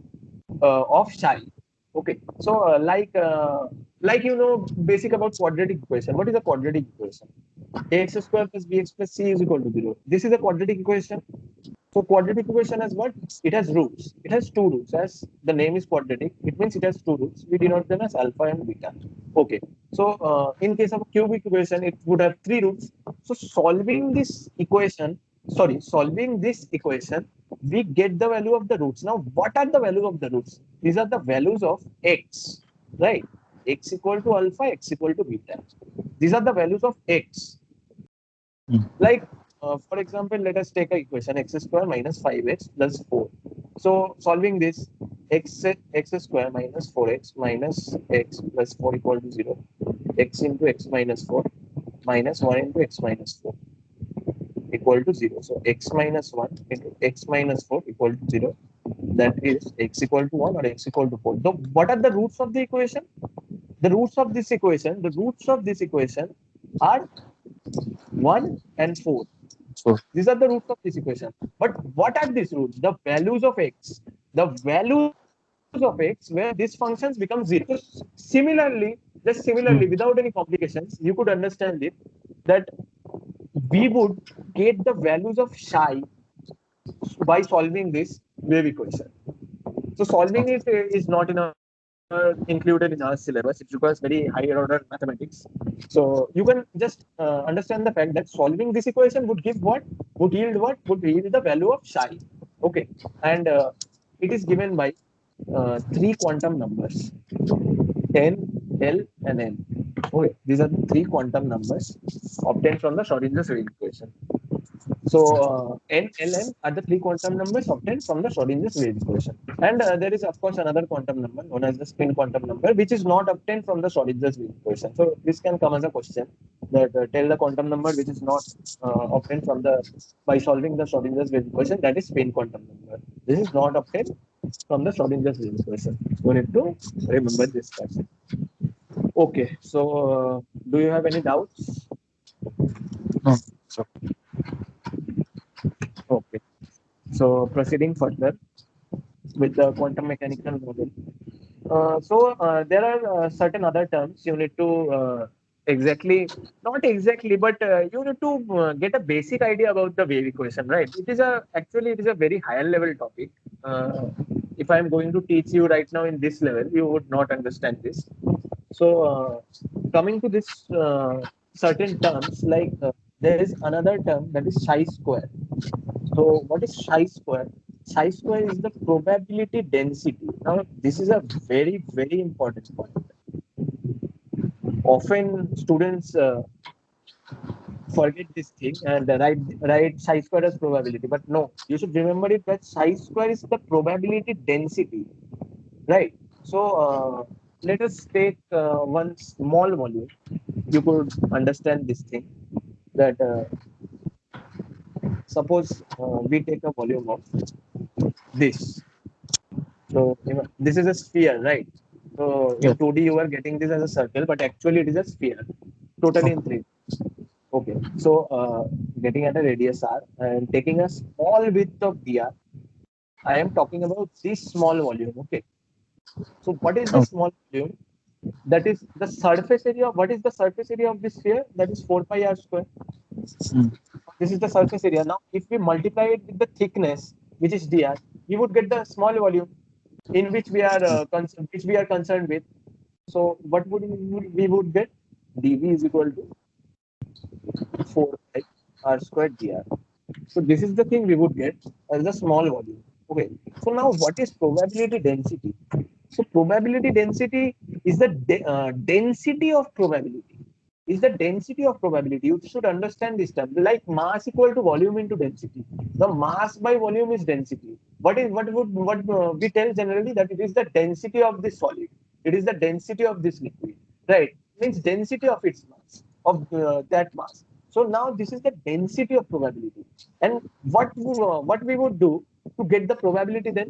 of psi. Okay. So like you know basic about quadratic equation. What is a quadratic equation? Ax square plus bx plus c is equal to 0. This is a quadratic equation. So quadratic equation has what? It has roots. It has two roots. As the name is quadratic, it means it has two roots. We denote them as alpha and beta. Okay. So in case of a cubic equation, it would have three roots. So solving this equation, we get the value of the roots. Now, what are the value of the roots? These are the values of x, right? X equal to alpha, x equal to beta. These are the values of x. Like, for example, let us take a equation x square minus 5x plus 4. So solving this, x square minus 4x minus x plus 4 equal to 0. X into x minus 4 minus 1 into x minus 4 equal to 0. So x minus 1 into x minus 4 equal to 0. That is x equal to 1 or x equal to 4. So what are the roots of the equation? The roots of this equation are 1 and 4. So These are the roots of this equation. But what are these roots? The values of x. The values of x where these functions become 0. So similarly, without any complications, you could understand it that we would get the values of psi by solving this wave equation. So solving it is not in a included in our syllabus. It requires very higher order mathematics. So you can just understand the fact that solving this equation would give what? Would yield what? Would yield the value of psi. Okay. And it is given by three quantum numbers, n, l, and n. Okay. These are the three quantum numbers obtained from the Schrodinger's wave equation. So n, l, m are the three quantum numbers obtained from the Schrodinger's wave equation. And there is, of course, another quantum number known as the spin quantum number, which is not obtained from the Schrodinger's wave equation. So this can come as a question that tell the quantum number which is not obtained from the by solving the Schrodinger's wave equation, that is spin quantum number. This is not obtained from the Schrodinger's wave equation. You need to remember this fact. Okay, so do you have any doubts? No. So, Okay. So proceeding further with the quantum mechanical model. There are certain other terms you need to not exactly, but you need to get a basic idea about the wave equation, right? It is a very higher level topic. If I'm going to teach you right now in this level, you would not understand this. So, coming to this certain terms, like there is another term that is chi square. So, what is chi square? Chi square is the probability density. Now, this is a very, very important point. Often, students forget this thing and write chi square as probability. But no, you should remember it that chi square is the probability density, right? So, let us take one small volume. You could understand this thing that suppose we take a volume of this. So this is a sphere, right? So yeah. in 2D you are getting this as a circle, but actually it is a sphere, totally in Okay. 3D. Okay, so getting at a radius r and taking a small width of dr. I am talking about this small volume. Okay, so what is this Okay. small volume? That is the surface area. What is the surface area of this sphere? That is 4 pi r square. Mm. This is the surface area. Now, if we multiply it with the thickness, which is dr, we would get the small volume in which we are concerned with. So, what would we would get? dV is equal to 4 pi r squared dr. So, this is the thing we would get as the small volume. Okay. So now, what is probability density? So, probability density is the density of probability. Is the density of probability. You should understand this term. Like mass equal to volume into density. The mass by volume is density. What we tell generally that it is the density of this solid. It is the density of this liquid, right? Means density of its mass of that mass. So now this is the density of probability. And what we would do to get the probability then?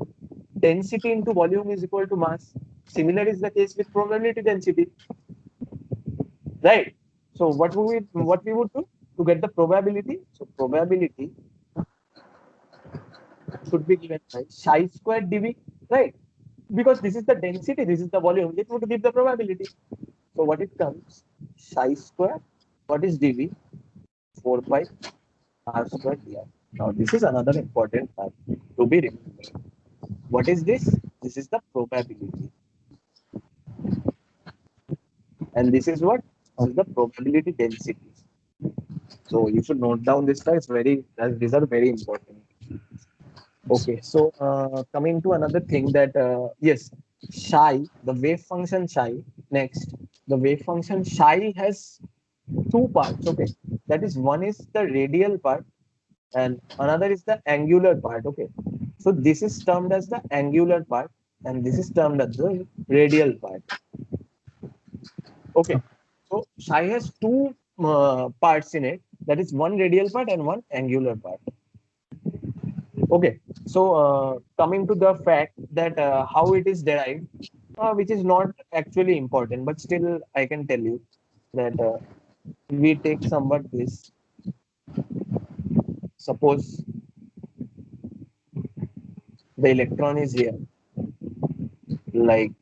Density into volume is equal to mass. Similar is the case with probability density, right? So what we would do to get the probability? So probability should be given by chi squared dV, right? Because this is the density, this is the volume. It would give the probability. So what it comes? Chi square. What is dV? 4 pi r squared dr. Now this is another important part to be remembered. What is this? This is the probability, and this is what? This is the probability density. So you should note down this. It's very these are very important. Okay, so coming to another thing that yes, psi, the wave function psi. Next, the wave function psi has two parts. Okay, that is one is the radial part and another is the angular part. Okay, so this is termed as the angular part and this is termed as the radial part. Okay, so psi has two parts in it. That is one radial part and one angular part. Okay, so coming to the fact that how it is derived, which is not actually important, but still I can tell you that we take somewhat this. Suppose the electron is here, like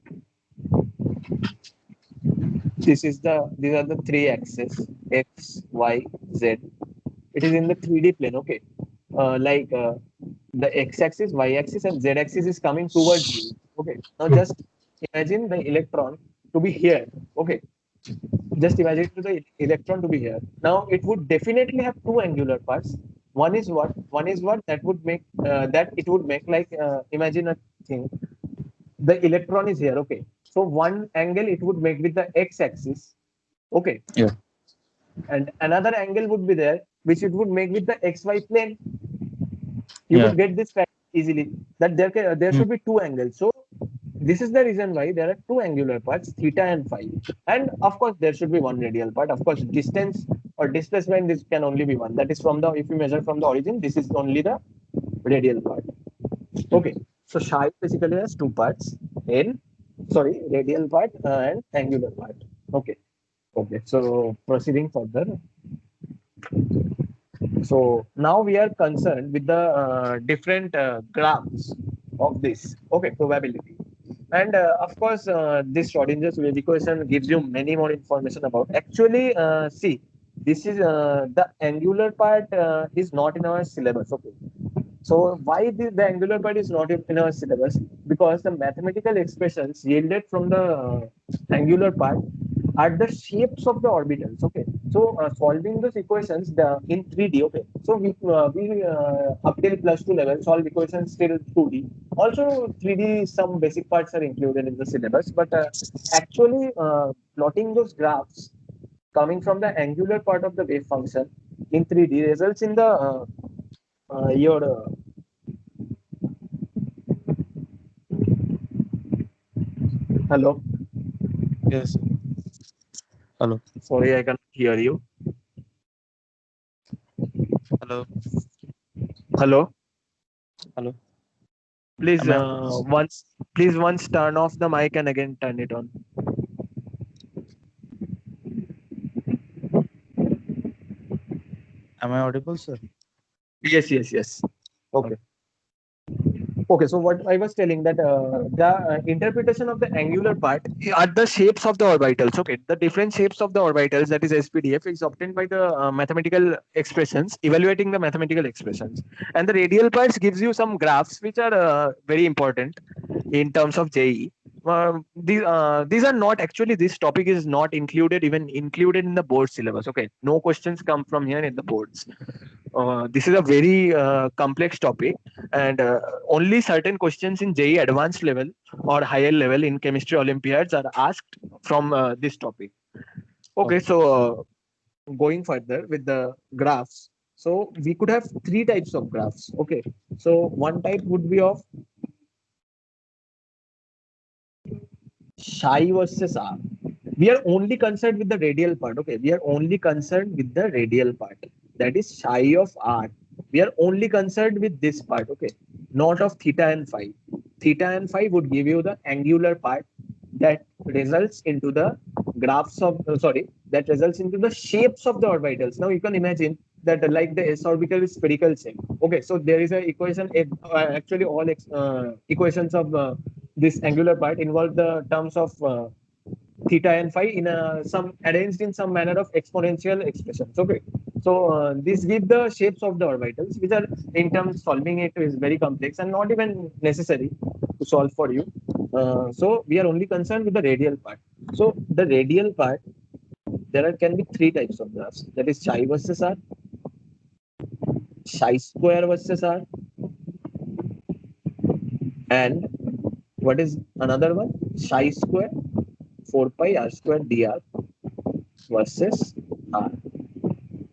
these are the three axes x, y, z. It is in the 3D plane. Okay, the x-axis, y-axis, and z-axis is coming towards you. Okay, now just imagine the electron to be here. Okay, just imagine the electron to be here. Now it would definitely have two angular parts. One is what? One is what that would make that it would make like imagine a thing. The electron is here. Okay, so one angle it would make with the x-axis. Okay, Yeah. and another angle would be there which it would make with the XY plane. You Yeah. could get this fact easily that there Hmm. should be two angles. So this is the reason why there are two angular parts, theta and phi. And of course, there should be one radial part. Of course, distance or displacement, this can only be one. That is from the, if you measure from the origin, this is only the radial part. Okay. So psi basically has two parts, in, sorry, radial part and angular part. Okay. Okay. So proceeding further. So now we are concerned with the different graphs of this. Okay, probability. And of course, this Schrodinger's wave equation gives you many more information about. Actually, see, this is the angular part is not in our syllabus. Okay, so why the angular part is not in our syllabus? Because the mathematical expressions yielded from the angular part are the shapes of the orbitals. Okay, so solving those equations in 3D. Okay, so we up till +2 level solve equations till 2D. Also 3D some basic parts are included in the syllabus, but actually plotting those graphs coming from the angular part of the wave function in 3D results in the your hello. Yes. Hello. Sorry, I cannot hear you. Hello. Hello. Hello. Please Am I audible? once turn off the mic and again turn it on. Am I audible, sir? Yes, yes, yes. Okay. Okay. Okay, so what I was telling that the interpretation of the angular part are the shapes of the orbitals. Okay, the different shapes of the orbitals, that is SPDF, is obtained by the mathematical expressions, evaluating the mathematical expressions, and the radial parts gives you some graphs which are very important in terms of JE. These are not actually, this topic is not included in the board syllabus. Okay, no questions come from here in the boards. This is a very complex topic, and only certain questions in JE advanced level or higher level in chemistry Olympiads are asked from this topic. Okay, Okay. so going further with the graphs. So we could have three types of graphs. Okay, so one type would be of psi versus r. We are only concerned with the radial part. Okay, we are only concerned with the radial part. That is psi of r. We are only concerned with this part. Okay, not of theta and phi. Theta and phi would give you the angular part that results into the graphs of that results into the shapes of the orbitals. Now you can imagine that like the s orbital is spherical shape. Okay, so there is a equation. Actually, all equations of this angular part involve the terms of theta and phi in some arranged in some manner of exponential expressions. Okay, so these give the shapes of the orbitals, which are in terms solving it is very complex and not even necessary to solve for you. So we are only concerned with the radial part. So the radial part, can be three types of graphs. That is chi versus r, chi square versus r, and what is another one? Chi square 4 pi r square dr versus r.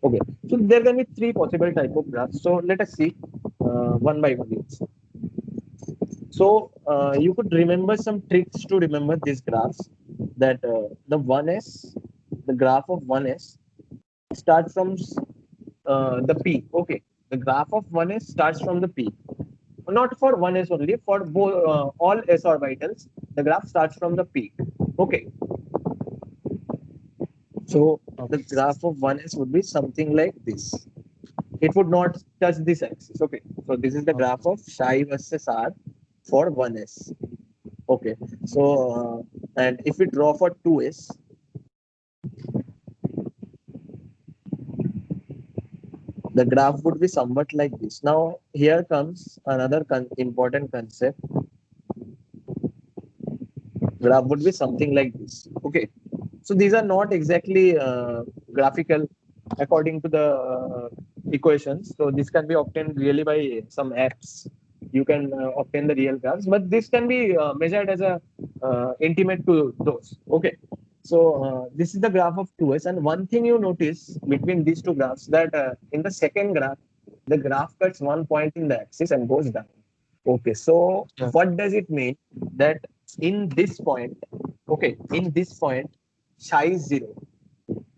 Okay, so there can be three possible type of graphs. So let us see one by one each. So you could remember some tricks to remember these graphs. That the 1s, the graph of 1s starts from the peak. Okay, the graph of 1s starts from the peak. Not for 1s only, for both all s orbitals, the graph starts from the peak. Okay, so the Okay. graph of 1s would be something like this. It would not touch this axis. Okay, so this is the Okay. graph of psi versus r for 1s. Okay, so and if we draw for 2s, the graph would be somewhat like this. Now here comes another important concept. Graph would be something like this. Okay, so these are not exactly graphical according to the equations. So this can be obtained really by some apps. You can obtain the real graphs, but this can be measured as a intimate to those. Okay, This is the graph of 2s, and one thing you notice between these two graphs that in the second graph, the graph cuts one point in the axis and goes down. Okay, so Yeah. what does it mean? That in this point, okay, in this point, psi is 0,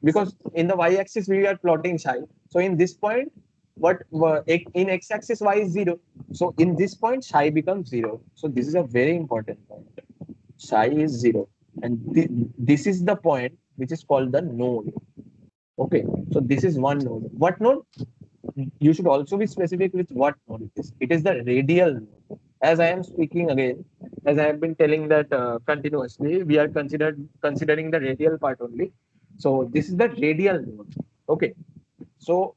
because in the y-axis we are plotting psi. So in this point, what in x-axis y is 0. So in this point, psi becomes 0. So this is a very important point. Psi is 0, and this is the point which is called the node. Okay, so this is one node. What node? You should also be specific with what node it is. It is the radial node. As I am speaking again, as I have been telling that continuously, we are considering the radial part only. So this is the radial node. Okay, so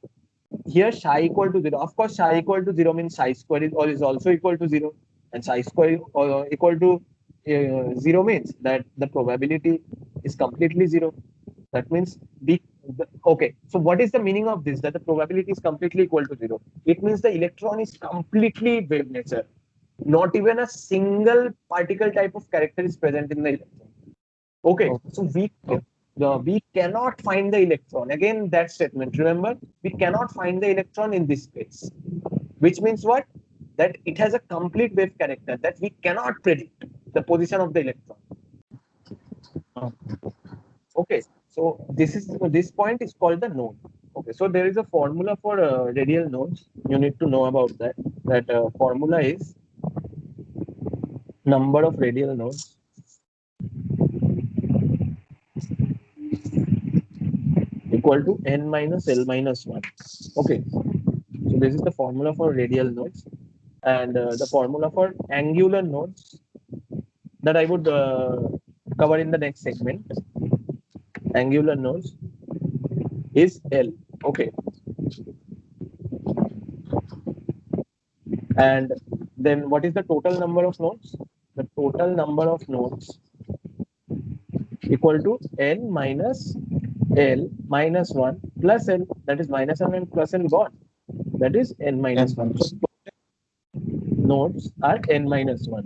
here psi equal to 0. Of course, psi equal to 0 means psi square is also equal to 0, and psi square equal to 0 means that the probability is completely 0. That means okay. So what is the meaning of this? That the probability is completely equal to 0. It means the electron is completely wave nature. Not even a single particle type of character is present in the electron. Okay, Okay. so we cannot find the electron. Again, that statement. Remember, we cannot find the electron in this space, which means what? That it has a complete wave character that we cannot predict the position of the electron. Okay, so this point is called the node. Okay, so there is a formula for radial nodes. You need to know about that. That formula is number of radial nodes equal to n minus L minus 1. Okay, so this is the formula for radial nodes, and the formula for angular nodes that I would cover in the next segment. Angular nodes is L. Okay, and then what is the total number of nodes? The total number of nodes equal to n minus L minus 1 plus L, that is minus n and plus L gone, that is n minus And 1. So nodes are n minus 1.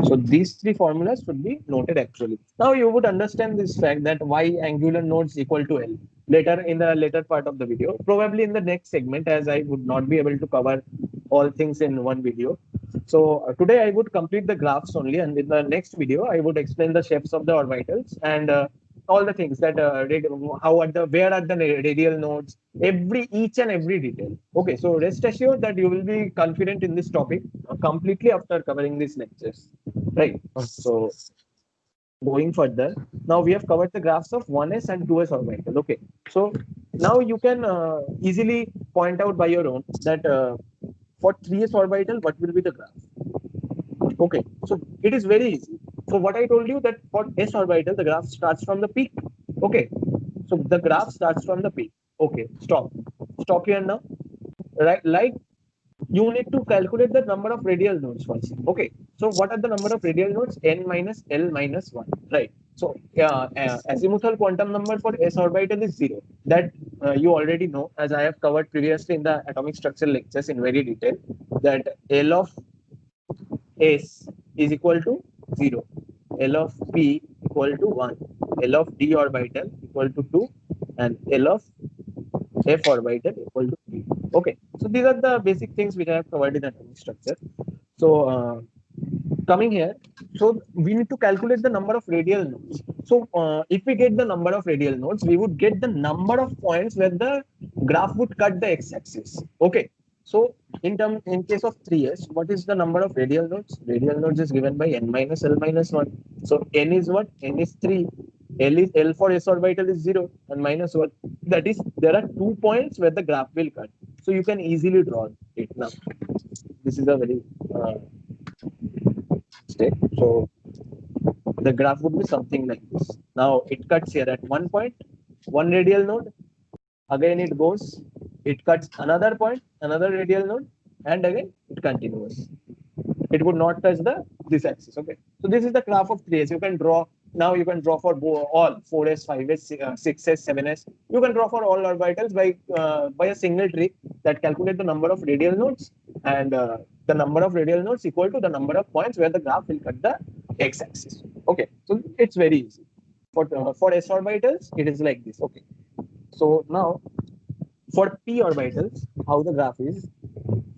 So these three formulas should be noted actually. Now you would understand this fact that why angular nodes equal to L later in the later part of the video, probably in the next segment, as I would not be able to cover all things in one video. So today I would complete the graphs only, and in the next video I would explain the shapes of the orbitals and all the things that how are the where are the radial nodes, each and every detail. Okay, so rest assured that you will be confident in this topic completely after covering these lectures, right? So going further, now we have covered the graphs of 1s and 2s orbital. Okay, so now you can easily point out by your own that for 3s orbital what will be the graph. Okay, so it is very easy. So what I told you that for s orbital the graph starts from the peak. Okay, so the graph starts from the peak. Okay, stop here now. Right, like you need to calculate the number of radial nodes first. Okay, so what are the number of radial nodes? N minus L minus 1, right? So azimuthal quantum number for s orbital is 0. That you already know, as I have covered previously in the atomic structure lectures in very detail, that L of S is equal to 0, L of P equal to 1, L of D orbital equal to 2, and L of F orbital equal to 3. Okay, so these are the basic things which I have covered in atomic structure. So coming here, so we need to calculate the number of radial nodes. So if we get the number of radial nodes, we would get the number of points where the graph would cut the x-axis. Okay, so in case of 3s, what is the number of radial nodes? Radial nodes is given by n minus L minus 1. So n is what? N is 3. L for s orbital is 0 and minus 1. That is, there are 2 points where the graph will cut. So you can easily draw it now. This is a very step. So the graph would be something like this. Now it cuts here at one point, one radial node. Again it goes, it cuts another point, another radial node, and again it continues. It would not touch the this axis. Okay, so this is the graph of 3s. You can draw now. You can draw for all 4s, 5s, 6s, 7s. You can draw for all orbitals by a single trick that calculate the number of radial nodes, and the number of radial nodes equal to the number of points where the graph will cut the x-axis. Okay, so it's very easy. For s orbitals, it is like this. Okay. So now for p orbitals, how the graph is.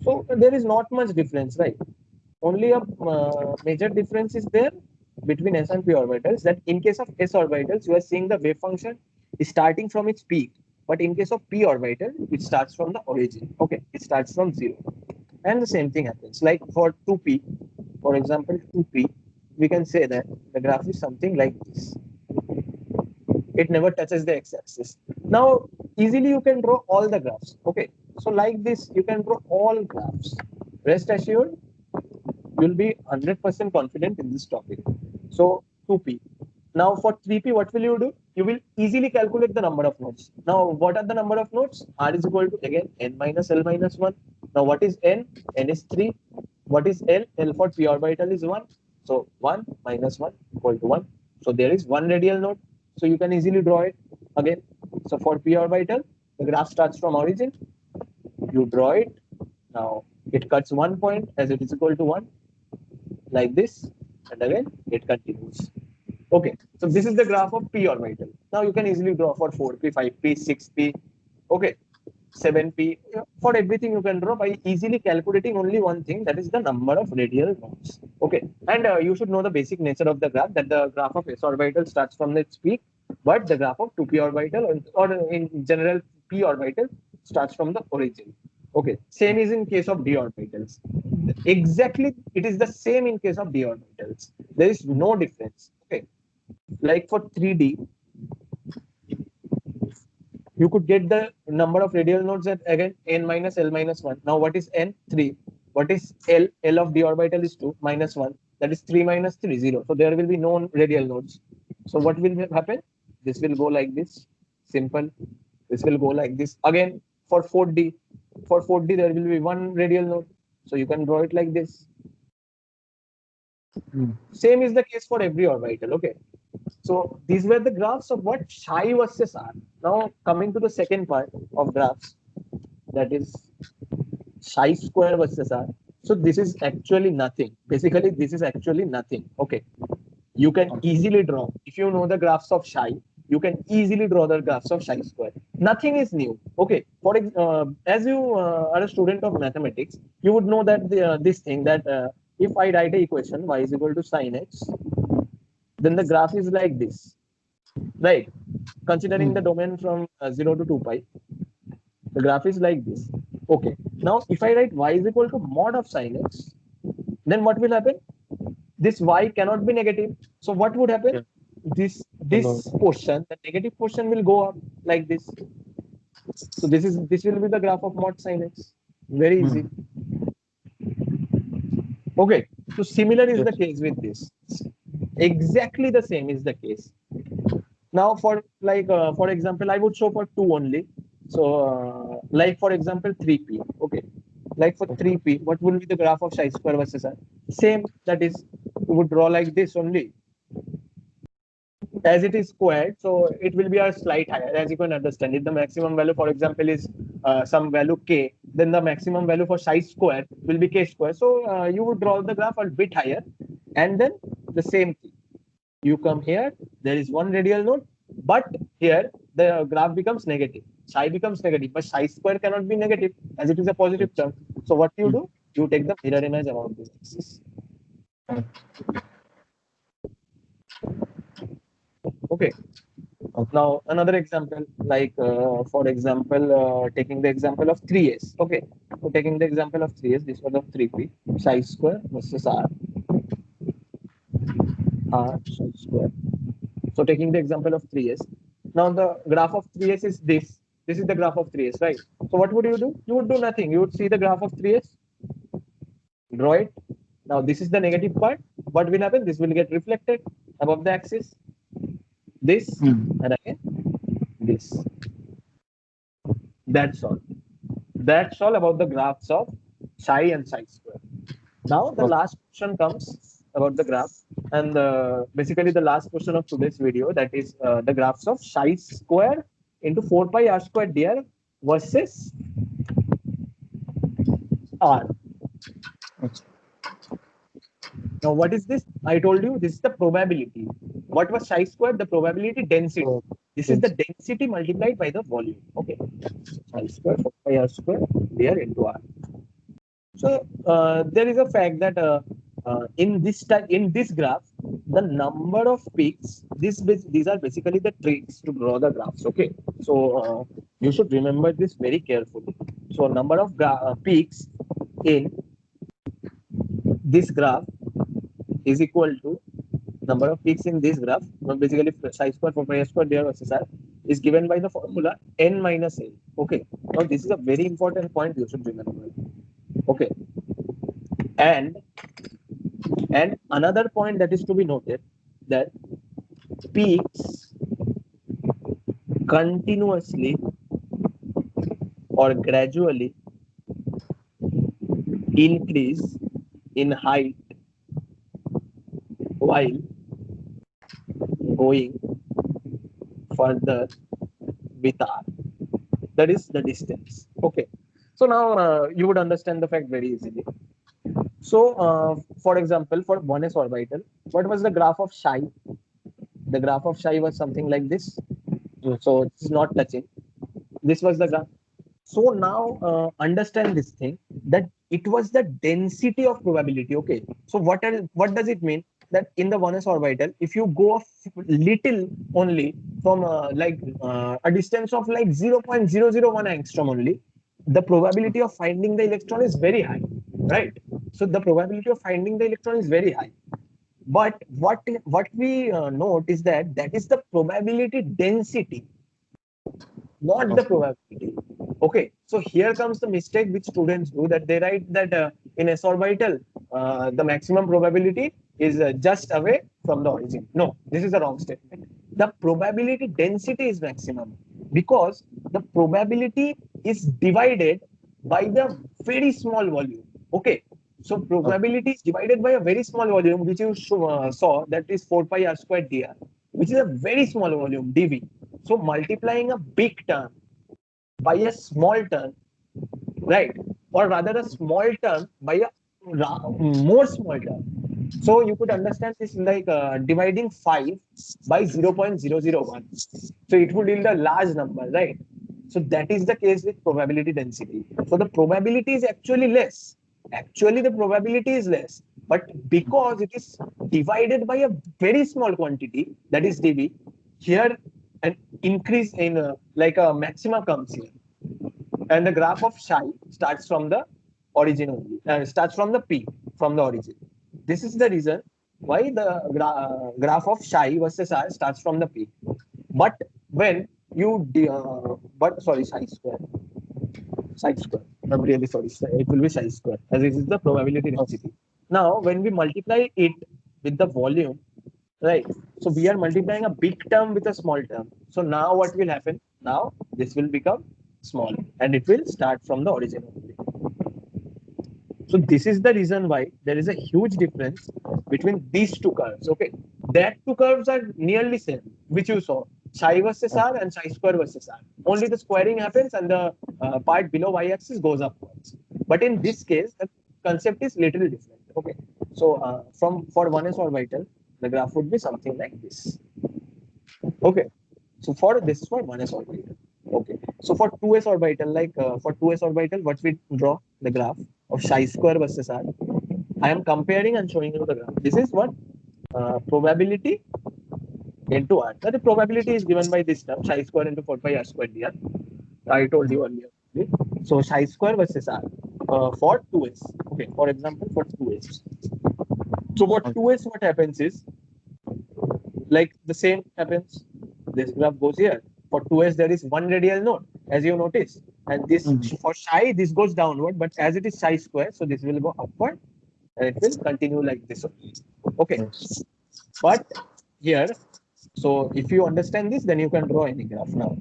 So there is not much difference, right? Only a major difference is there between s and p orbitals. That in case of s orbitals, you are seeing the wave function is starting from its peak, but in case of p orbital, it starts from the origin. Okay, it starts from zero, and the same thing happens. Like for 2p, for example, 2p, we can say that the graph is something like this. It never touches the x-axis. Now, easily you can draw all the graphs. Okay, so like this, you can draw all graphs. Rest assured, you'll be 100% confident in this topic. So 2p. Now for 3p, what will you do? You will easily calculate the number of nodes. Now, what are the number of nodes? R is equal to, again, n minus L minus 1. Now, what is n? N is 3. What is L? L for p orbital is 1. So 1 minus 1 equal to 1. So there is one radial node. So you can easily draw it again. So for p orbital, the graph starts from origin. You draw it. Now it cuts 1 point as it is equal to 1, like this, and again it continues. Okay, so this is the graph of p orbital. Now you can easily draw for 4p, 5p, 6p. Okay, 7p. For everything you can draw by easily calculating only one thing, that is the number of radial nodes. Okay, and you should know the basic nature of the graph, that the graph of s orbital starts from its peak, but the graph of 2p orbital, or in general p orbital, starts from the origin. Okay, same is in case of d orbitals. Exactly, it is the same in case of d orbitals. There is no difference. Okay, like for 3D, you could get the number of radial nodes at, again, n minus L minus 1. Now what is n? 3. What is L? L of d orbital is 2 minus 1. That is 3 minus 3, 0. So there will be no radial nodes. So what will happen? This will go like this. Simple. This will go like this. Again, for 4D, there will be one radial node. So you can draw it like this. Same is the case for every orbital. Okay. So these were the graphs of what? Psi versus R. Now coming to the second part of graphs, that is psi square versus R. So this is actually nothing. Basically, this is actually nothing. Okay. You can easily draw. If you know the graphs of psi, you can easily draw the graphs of psi square. Nothing is new. Okay. As you are a student of mathematics, you would know that this thing, that if I write a equation y is equal to sine x, then the graph is like this, right? Considering the domain from 0 to 2 pi, the graph is like this. Okay. Now, if I write y is equal to mod of sine x, then what will happen? This y cannot be negative. So what would happen? Yeah. This portion, the negative portion, will go up like this. So this will be the graph of mod sine x. Very easy. Okay. So similar is the case with this. Exactly the same is the case. Now for example, I would show for 2 only. So like for example 3p. Okay, like for 3p, what will be the graph of psi square versus r? Same, that is, we would draw like this only. As it is squared, so it will be a slight higher, as you can understand. If the maximum value, for example, is some value k, then the maximum value for psi square will be k square. So you would draw the graph a bit higher, and then the same thing. You come here, there is one radial node, but here the graph becomes negative. Psi becomes negative, but psi square cannot be negative as it is a positive term. So what you do? You take the mirror image about this axis. Okay. Now another example, like for example, taking the example of 3s. Okay. So taking the example of 3s, this was of 3p, psi square versus r psi square. So taking the example of 3s. Now the graph of 3s is this. This is the graph of 3s, right? So what would you do? You would do nothing. You would see the graph of 3s, draw it. Now this is the negative part. What will happen? This will get reflected above the axis. This and again this. That's all. That's all about the graphs of psi and psi square. Now the last question comes about the graph, and basically the last question of today's video, that is the graphs of psi square into 4 pi r square dr versus r. Now what is this? I told you this is the probability. What was chi square? The probability density. So, This is the density multiplied by the volume. Okay. Chi square 4 pi r square there into r. So there is a fact that in this graph, the number of peaks. These are basically the tricks to draw the graphs. Okay, so you should remember this very carefully. So number of peaks in this graph is equal to number of peaks in this graph. Basically, chi square for pi square there versus r is given by the formula n minus l. Okay, now this is a very important point you should remember. Okay, and another point that is to be noted, that peaks continuously or gradually increase in height while going further with r. That is the distance. Okay, so now you would understand the fact very easily. So for example, for 1s orbital, what was the graph of chi? The graph of chi was something like this. So it's not touching. This was the graph. So now understand this thing, that it was the density of probability. Okay. So what does it mean? That in the 1s orbital, if you go little only from a distance of like 0.001 angstrom only, the probability of finding the electron is very high, right? So the probability of finding the electron is very high. But what we note is that is the probability density, not the probability. Okay, so here comes the mistake which students do, that they write that in s orbital the maximum probability is just away from the origin. No, this is a wrong statement. The probability density is maximum because the probability is divided by the very small volume. Okay, so probability is divided by a very small volume, which you saw, that is 4 pi r squared dr, which is a very small volume dv. So multiplying a big term by a small term, right? Or rather a small term by a more small term. So you could understand this like dividing 5 by 0.001. So it would yield a large number, right? So that is the case with probability density. So the probability is actually less. Actually, the probability is less. But because it is divided by a very small quantity, that is dV, here an increase in like a maxima comes here. And the graph of chi starts from the origin only, starts from the peak, from the origin. This is the reason why the graph of chi versus r starts from the peak. But when you, chi square. I'm really sorry. It will be chi square, as this is the probability density. Now, when we multiply it with the volume, right? So we are multiplying a big term with a small term. So now what will happen? Now this will become small and it will start from the origin only. So this is the reason why there is a huge difference between these two curves. Okay, that two curves are nearly same, which you saw, chi versus r and chi square versus r. Only the squaring happens and the part below y-axis goes upwards. But in this case, the concept is little different. Okay, so for 1s orbital, the graph would be something like this. Okay, so for this is for 1s orbital. Okay, so for 2s orbital, for 2s orbital, what we draw the graph of chi square versus r. I am comparing and showing you the graph. This is what probability into r. So the probability is given by this term, chi square into 4 pi r square dr. I told you earlier. Okay? So chi square versus r for 2s. Okay, for example, for 2s. So what 2s, what happens is, like the same happens. This graph goes here. For 2s, there is one radial node, as you notice. And this for chi, this goes downward, but as it is chi square, so this will go upward and it will continue like this only. Okay. But here, so if you understand this, then you can draw any graph now.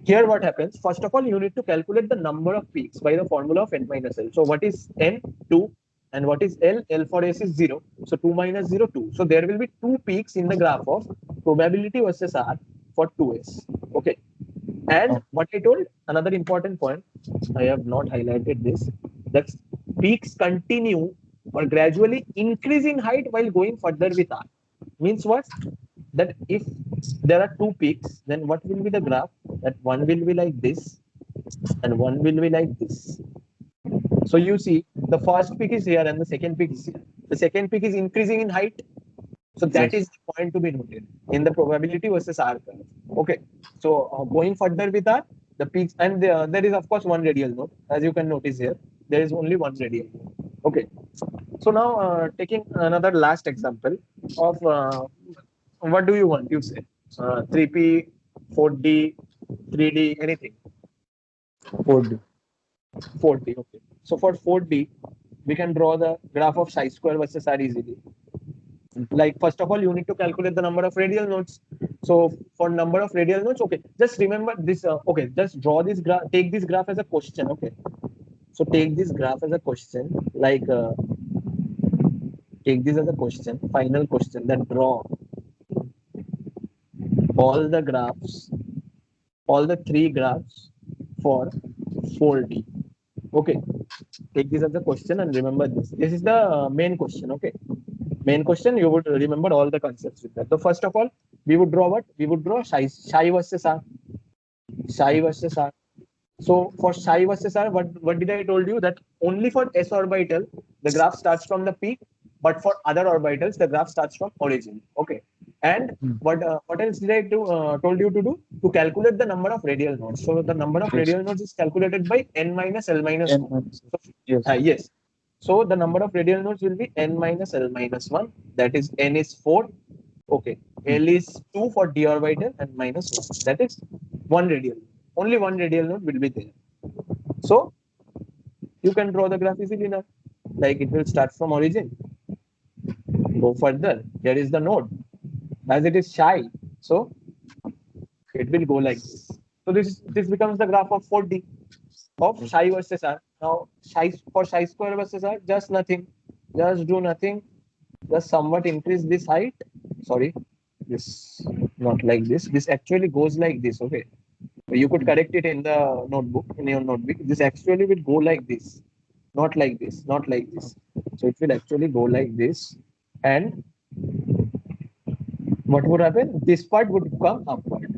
Here what happens? First of all, you need to calculate the number of peaks by the formula of n minus l. So what is n? 2. And what is L? L for S is 0. So 2 minus 0, 2. So there will be 2 peaks in the graph of probability versus R for 2S. Okay. And what I told, another important point, I have not highlighted this, that peaks continue or gradually increase in height while going further with R. Means what? that if there are two peaks, then what will be the graph? That one will be like this and one will be like this. So you see, the first peak is here and the second peak is here. The second peak is increasing in height. So that Yes. is the point to be noted in the probability versus R curve. Okay. So going further with that, the peaks, and there is of course one radial node, as you can notice here. There is only one radial node. Okay. So now taking another last example of what do you want? You say 3P, 4D, 3D, anything. 4D. 4D. Okay. So for 4D, we can draw the graph of chi square versus R easily. Like first of all, you need to calculate the number of radial nodes. So for number of radial nodes, okay, just remember this. Okay, just draw this graph. Take this graph as a question. Okay. So take this graph as a question. Like take this as a question. Final question. Then draw all the graphs, all the three graphs for 4D. Okay. Take this as a question and remember this. This is the main question. Okay. Main question, you would remember all the concepts with that. So first of all, we would draw what? We would draw chi versus R. Chi versus R. So for chi versus R, what did I told you? That only for s orbital, the graph starts from the peak, but for other orbitals, the graph starts from origin. Okay. And what else did I told you to do? To calculate the number of radial nodes. So the number of Yes. radial nodes is calculated by n minus L minus N 2. minus. So, Yes. yes. So the number of radial nodes will be n minus L minus 1. That is n is 4. Okay. L is 2 for d orbital and minus 1. That is one radial. Only one radial node will be there. So you can draw the graph easily now. Like it will start from origin. Go further. There is the node. As it is chi. So it will go like this. So this becomes the graph of 4D of chi versus R. Now chi for chi square versus R, just nothing. Just do nothing. Just somewhat increase this height. Sorry, this not like this. This actually goes like this. Okay. You could correct it in the notebook, in your notebook. This actually will go like this, not like this, not like this. So it will actually go like this. And what would happen? This part would come upward.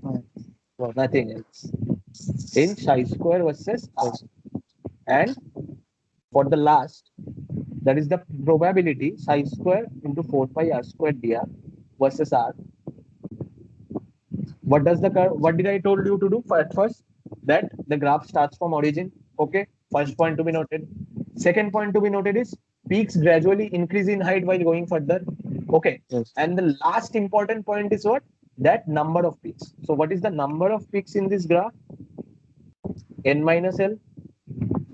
Nothing else. In chi square versus R. And for the last, that is the probability chi square into 4 pi r square dr versus R. What does the curve? What did I told you to do at first? That the graph starts from origin. Okay. First point to be noted. Second point to be noted is peaks gradually increase in height while going further. Okay. Yes. And the last important point is what? That number of peaks. So what is the number of peaks in this graph? N minus L.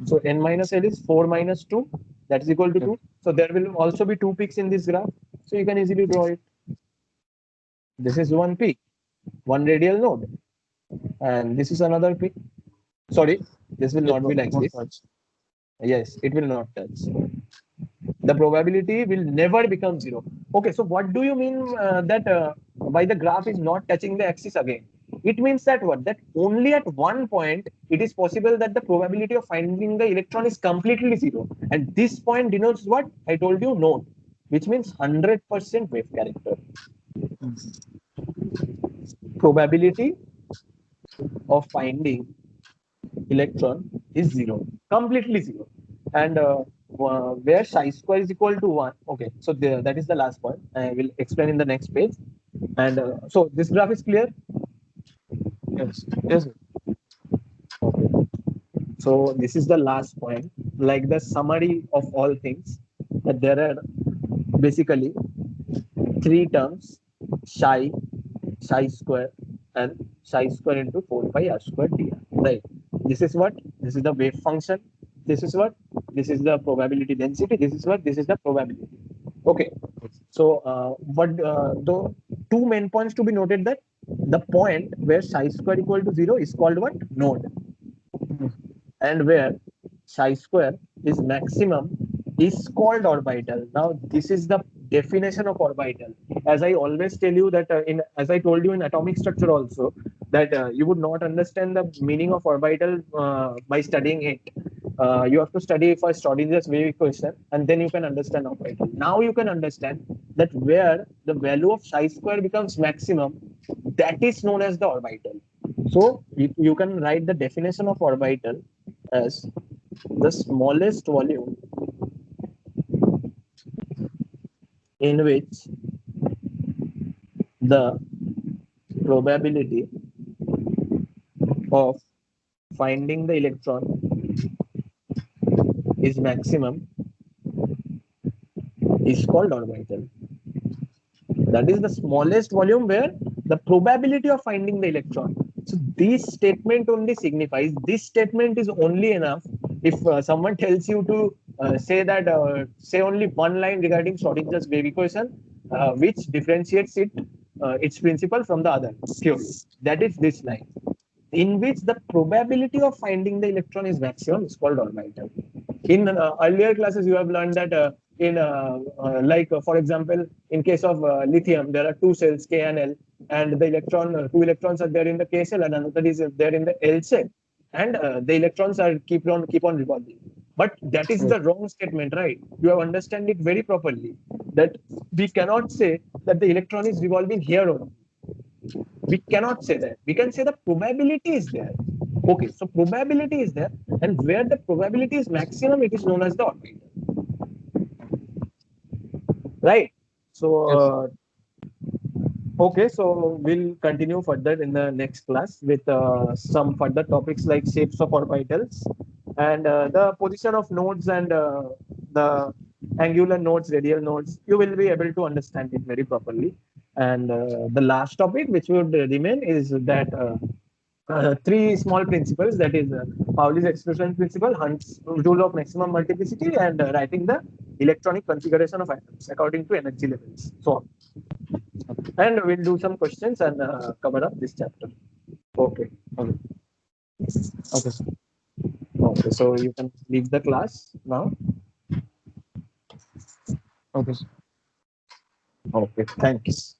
So n minus L is 4 minus 2. That is equal to 2. So there will also be two peaks in this graph. So you can easily draw it. This is one peak, one radial node. And this is another peak. Sorry, this will not be like this. Yes, it will not touch. The probability will never become 0. Okay, so what do you mean that by the graph is not touching the axis again? It means that what? That only at one point it is possible that the probability of finding the electron is completely 0. And this point denotes what? I told you node, which means 100% wave character. Probability of finding electron is 0, completely 0. And where chi square is equal to 1. Okay, so that is the last point. I will explain in the next page. And so this graph is clear. Yes. Yes. Okay. So this is the last point, like the summary of all things. That there are basically three terms: chi, chi square, and chi square into 4 pi r square dr. Right. This is what? This is the wave function. This is what? This is the probability density. This is what? This is the probability. Okay. So the two main points to be noted, that the point where chi square equal to 0 is called what? Node. And where chi square is maximum is called orbital. Now this is the definition of orbital. As I always tell you that as I told you in atomic structure also, that you would not understand the meaning of orbital by studying it. You have to study first Schrodinger's wave equation, and then you can understand orbital. Now you can understand that where the value of chi square becomes maximum, that is known as the orbital. So you can write the definition of orbital as the smallest volume in which the probability of finding the electron is maximum is called orbital. That is the smallest volume where the probability of finding the electron. So this statement only signifies, this statement is only enough if someone tells you to say that, say only one line regarding Schrodinger's wave equation, which differentiates its principle from the other theory. That is this line, in which the probability of finding the electron is maximum, is called orbital. In earlier classes, you have learned that for example, in case of lithium, there are two cells, K and L, and the two electrons are there in the K cell, and another is there in the L cell, and the electrons are keep on revolving. But that is the wrong statement, right? You have understand it very properly. That we cannot say that the electron is revolving here only. We cannot say that. We can say the probability is there. Okay, so probability is there, and where the probability is maximum, it is known as the orbital. Right. So, okay, so we'll continue further in the next class with some further topics like shapes of orbitals and the position of nodes and the angular nodes, radial nodes. You will be able to understand it very properly. And the last topic, which would remain, is that three small principles, that is Pauli's exclusion principle, Hunt's rule of maximum multiplicity, and writing the electronic configuration of atoms according to energy levels. So on. And we'll do some questions and cover up this chapter. Okay. Okay. Okay. Okay. So you can leave the class now. Okay. Okay. Thanks.